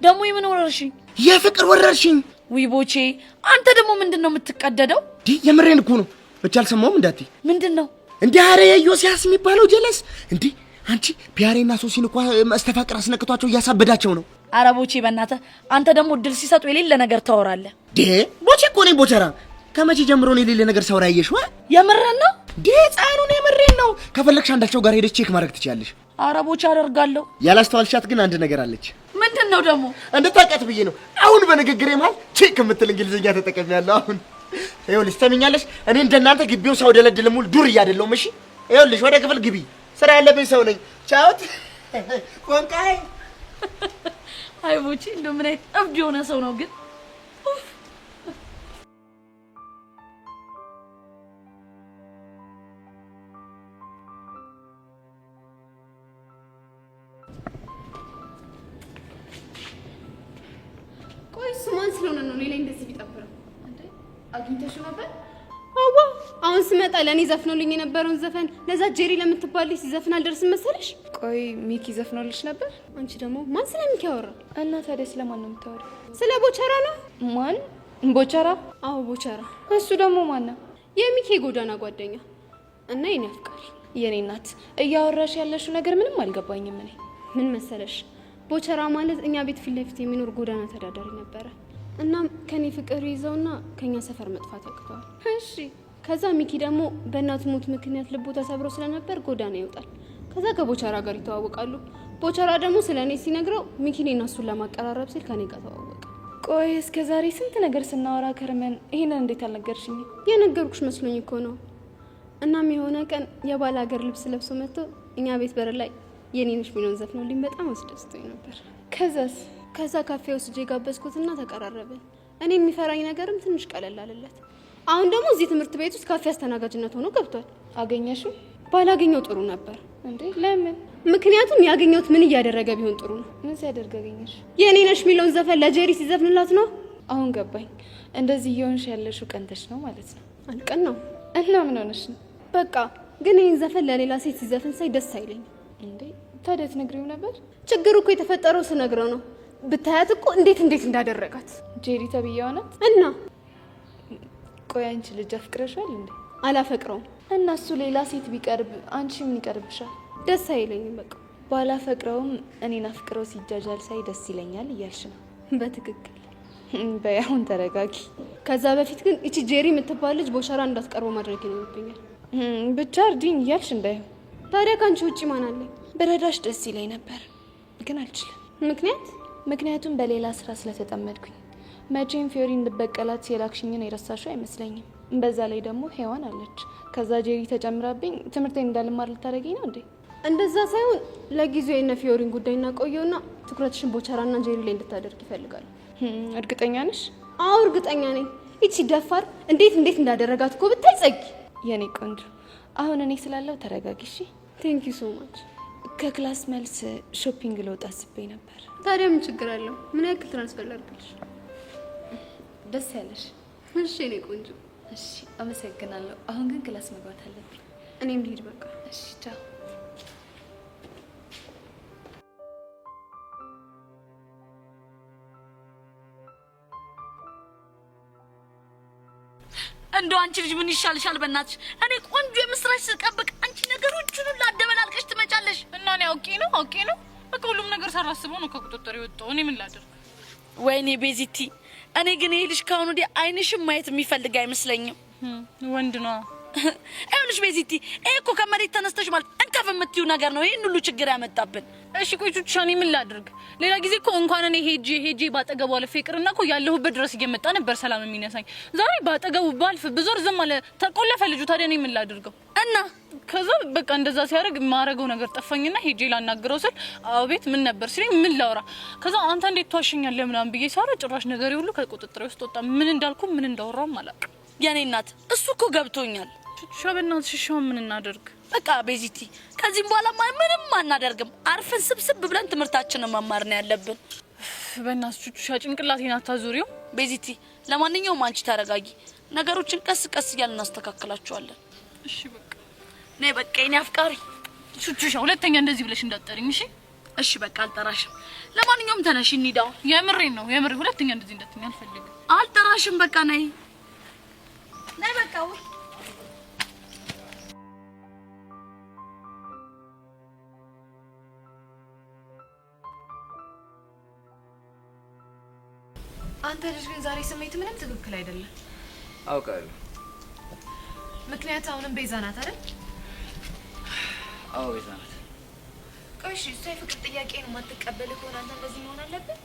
ደግሞ የምን ወረርሽኝ? የፍቅር ወረርሽኝ። ውይ ቦቼ አንተ ደግሞ ምንድነው የምትቀደደው? የምሬን እኮ ነው። ብቻ አልሰማሁም እንዳትይ። ምንድነው እንዴ? አረ ዮሲያስ የሚባለው ጀለስ እንዴ! አንቺ ፒያሬና ሶሲን እኮ መስተፋቅር አስነክቷቸው እያሳበዳቸው ነው። አረ ቦቼ በእናትህ አንተ ደግሞ እድል ሲሰጡ የሌለ ነገር ታወራለህ። ቦቼ እኮ ነኝ ቦቸራ። ከመቼ ጀምሮ ነው የሌለ ነገር ሳውራ ያየሽው? የምሬን ነው ጻኑን የምሬን ነው። ከፈለግሽ አንዳቸው ጋር ሄደሽ ቼክ ማድረግ ትችያለሽ። አረ ቦቼ አደርጋለሁ። ያላስተዋልሻት ግን አንድ ነገር አለች። ምንድነው ደግሞ? እንድታውቂያት ብዬ ነው። አሁን በንግግሬ መሀል ቼክ የምትል እንግሊዝኛ ተጠቅሜያለሁ። አሁን ይኸውልሽ ትሰሚኛለሽ፣ እኔ እንደናንተ ግቢውን ሰው ደለድል ሙሉ ዱር አይደለሁም። እሺ ይኸውልሽ ወደ ክፍል ግቢ፣ ስራ ያለብኝ ሰው ነኝ። ቻውት ቆንቃይ። አይ ቦቼ እንደው ምን አይነት እብድ የሆነ ሰው ነው ግን። ቆይ ማን ስለሆነ ነው ሌላ እንደዚህ ቢጠብረው? እንዴ አግኝተሽው ነበር? አዋ አሁን ስመጣ ለኔ ዘፍኖልኝ የነበረውን ዘፈን ለዛ ጄሪ ለምትባል ሲዘፍን አልደርስም መሰለሽ? ቆይ ሚኪ ዘፍኖልሽ ነበር? አንቺ ደግሞ ማን ስለ ሚኪ ያወራ? እና ታዲያ ስለማን ነው የምታወሪው? ስለ ቦቸራ ነው። ማን? ቦቸራ? አዎ ቦቸራ። እሱ ደግሞ ማን ነው? የሚኪ የጎዳና ጓደኛ እና የኔ አፍቃሪ። የኔ እናት እያወራሽ ያለሽው ነገር ምንም አልገባኝም። እኔ ምን መሰለሽ ቦቸራ ማለት እኛ ቤት ፊት ለፊት የሚኖር ጎዳና ተዳዳሪ ነበረ። እናም ከኔ ፍቅር ይዘውና ከኛ ሰፈር መጥፋት ያቅተዋል። እሺ ከዛ ሚኪ ደግሞ በእናቱ ሞት ምክንያት ልቡ ተሰብሮ ስለነበር ጎዳና ይወጣል። ከዛ ከቦቸራ ጋር ይተዋወቃሉ። ቦቸራ ደግሞ ስለኔ ሲነግረው ሚኪ እኔና እሱን ለማቀራረብ ሲል ከኔ ጋር ተዋወቀ። ቆይ እስከ ዛሬ ስንት ነገር ስናወራ ከርመን ይሄንን እንዴት አልነገርሽኝ? የነገርኩሽ መስሎኝ እኮ ነው። እናም የሆነ ቀን የባለ ሀገር ልብስ ለብሶ መጥቶ እኛ ቤት በር ላይ የኔንሽ ሚሊዮን ዘፍኖልኝ በጣም አስደስቶኝ ነበር። ከዛ ካፌ ወስጄ ጋበዝኩትና ተቀራረብን። እኔ የሚፈራኝ ነገርም ትንሽ ቀለል አለለት። አሁን ደግሞ እዚህ ትምህርት ቤት ውስጥ ካፌ አስተናጋጅነት ሆኖ ገብቷል። አገኘሽው? ባላገኘው ጥሩ ነበር። እንዴ ለምን? ምክንያቱም ያገኘሁት ምን እያደረገ ቢሆን ጥሩ ነው? ምን ሲያደርግ አገኘሽ? የኔንሽ ሚሊዮን ዘፈን ለጄሪ ሲዘፍንላት ነው። አሁን ገባኝ። እንደዚህ እየሆንሽ ያለሽው ቀንተሽ ነው ማለት ነው? አንቀን ነው። እና ምን ሆነሽ ነው? በቃ ግን ይህን ዘፈን ለሌላ ሴት ሲዘፍን ሳይ ደስ አይለኝም። እንዴ ታዲያ ትነግሪው ነበር? ችግሩ እኮ የተፈጠረው ስነግረው ነው። ብታያት እኮ እንዴት እንደዳደረጋት ጄሪ ተብዬዋ ናት። እና ቆይ አንቺ ልጅ አፍቅረሻል እንዴ? አላፈቅረውም። እና እሱ ሌላ ሴት ቢቀርብ አንቺ ምን ይቀርብሻል? ደስ አይለኝም። በቃ ባላፈቅረውም እኔን አፍቅረው ሲጃጃል ሳይ ደስ ይለኛል እያልሽ ነው? በትክክል። በያሁን ተረጋጊ። ከዛ በፊት ግን እቺ ጄሪ የምትባል ልጅ ቦቸራ እንዳትቀርበው ማድረግ ይኖርብኛል። ብቻ እርዲኝ እያልሽ እንዳይሆን። ታዲያ ካንቺ ውጪ ማን አለ? በረዳሽ ደስ ይለኝ ነበር ግን አልችልም። ምክንያት? ምክንያቱም በሌላ ስራ ስለተጠመድኩኝ። መቼም ፊዮሪ እንድበቀላት የላክሽኝን የረሳሽው አይመስለኝም። በዛ ላይ ደግሞ ሄዋን አለች። ከዛ ጄሪ ተጨምራብኝ ትምህርቴን እንዳልማር ልታደርገኝ ነው እንዴ? እንደዛ ሳይሆን ለጊዜው የነ ፊዮሪን ጉዳይ እናቆየውና ትኩረትሽን ቦቸራና ጄሪ ላይ እንድታደርግ ይፈልጋሉ። እርግጠኛ ነሽ? አዎ እርግጠኛ ነኝ። ይቺ ደፋር እንዴት እንዳደረጋት እኮ ብታይ ጸጊ። የኔ ቆንጆ አሁን እኔ ስላለው ተረጋጊ እሺ? ቴንክ ዩ ሶ ማች። ከክላስ መልስ ሾፒንግ ልወጣ አስቤ ነበር። ታዲያ ምን ችግር አለው? ምን ያክል ትራንስፈር ላድርግልሽ? ደስ ያለሽ። እሺ የኔ ቆንጆ። እሺ አመሰግናለሁ። አሁን ግን ክላስ መግባት አለብኝ። እኔም ልሂድ በቃ። እሺ ቻው። እንደው አንቺ ልጅ ምን ይሻልሻል? በእናትሽ እኔ ቆንጆ የምስራች ስጠብቅ አንቺ ነገሮቹን ሁሉ አደበላልቀሽ ትመጫለሽ። እና እኔ አውቄ ነው በቃ ሁሉም ነገር ሳላስበው ነው ከቁጥጥር የወጣው። እኔ ምን ላድርግ? ወይኔ ቤዚቲ፣ እኔ ግን ይሄ ልጅ ካሁን ወዲያ አይንሽም ማየት የሚፈልግ አይመስለኝም። ወንድ ነው። አይልሽ ቤዚቲ፣ ይሄ እኮ ከመሬት ተነስተሽ ማለት እንከፍ የምትዩ ነገር ነው ይሄን ሁሉ ችግር ያመጣብን። እሺ ቆይ ቹቻ፣ እኔ ምን ላድርግ? ሌላ ጊዜ እኮ እንኳን እኔ ሄጄ ባጠገቡ አልፌ ይቅርና እኮ ያለሁበት ድረስ እየመጣ ነበር ሰላም የሚነሳኝ። ዛሬ ባጠገቡ ባልፍ ብዞር ዝም አለ፣ ተቆለፈ ልጁ። ታዲያ እኔ ምን ላድርገው? እና ከዛ በቃ እንደዛ ሲያደርግ ማረገው ነገር ጠፋኝና ሄጄ ላናግረው ስል አቤት ምን ነበር ሲለኝ ምን ላውራ። ከዛ አንተ እንዴት ትዋሽኛለህ ምናምን ብዬ ሳራ ጭራሽ ነገሬ ሁሉ ከቁጥጥሬ ውስጥ ወጣ። ምን እንዳልኩ ምን እንዳወራው አላውቅም። የኔ እናት እሱ እኮ ገብቶኛል። ሻበናት ሽሻው ምን እናደርግ? በቃ ቤዚቲ ከዚህም በኋላ ምንም አናደርግም። አርፈን ስብስብ ብለን ትምህርታችንን መማር ነው ያለብን። በእናትሽ ቹቻ ጭንቅላቴን አታዙሪው። ቤዚቲ ለማንኛውም አንቺ ታረጋጊ፣ ነገሮችን ቀስ ቀስ እያልን እናስተካክላቸዋለን። እሺ በቃ ነይ በቃ የኔ አፍቃሪ ቹቻ፣ ሁለተኛ እንደዚህ ብለሽ እንዳትጠሪኝ እሺ? እሺ በቃ አልጠራሽም። ለማንኛውም ተነሽ እንሂድ። የምሬን ነው የምሬ። ሁለተኛ እንደዚህ እንዳትጠሪኝ አልፈልግም። አልጠራሽም። በቃ ነይ በቃ አንተ ልጅ ግን ዛሬ ስሜት ምንም ትክክል አይደለም። አውቃለሁ። ምክንያት አሁንም ቤዛ ናት አይደል? አዎ ቤዛ ናት። ቆይ እሺ፣ እሷ የፍቅር ጥያቄን የማትቀበል ከሆነ አንተ እንደዚህ መሆን አለብን?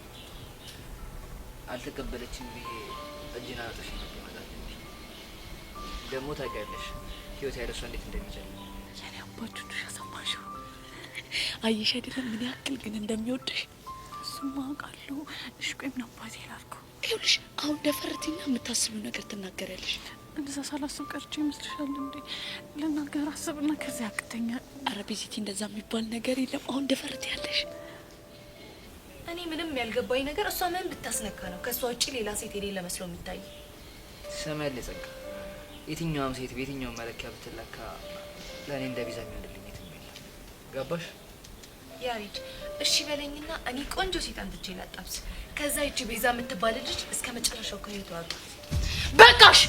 አልተቀበለችም ብዬ እጅና አጥሽ ይመጣል። ደግሞ ታውቂያለሽ ህይወት ያለሷ እንዴት እንደሚጨል። የኔ አባቱ ተሰማሽው? አየሽ አይደለም ምን ያክል ግን እንደሚወድሽ። እሱማ አውቃለሁ። እሺ ቆይ ምን አባቴ ላድርገው? ይኸውልሽ አሁን ደፈርቲና የምታስቢው ነገር ትናገሪያለሽ። እንደዛ ሳላስብ ቀርቼ ይመስልሻል እንዴ? ለናገር አስብና ከዚያ ያቅተኛል። ኧረ ቤዚቲ እንደዛ የሚባል ነገር የለም። አሁን ደፈርቲ ያለሽ። እኔ ምንም ያልገባኝ ነገር እሷ ምን ብታስነካ ነው ከሷ ውጪ ሌላ ሴት የሌለ መስሎ የሚታይ? ትሰማያለሽ ጸጋ፣ የትኛውም ሴት በየትኛውም መለኪያ ብትለካ ለእኔ እንደ ቤዛ የሚሆንልኝ የትም የለም። ገባሽ? ያሪድ እሺ በለኝና እኔ ቆንጆ ሴት አንትቼ ላጣብስ። ከዛ ይቺ ቤዛ የምትባል ልጅ እስከ መጨረሻው ከህይወቷ አውጣት። በቃሽ።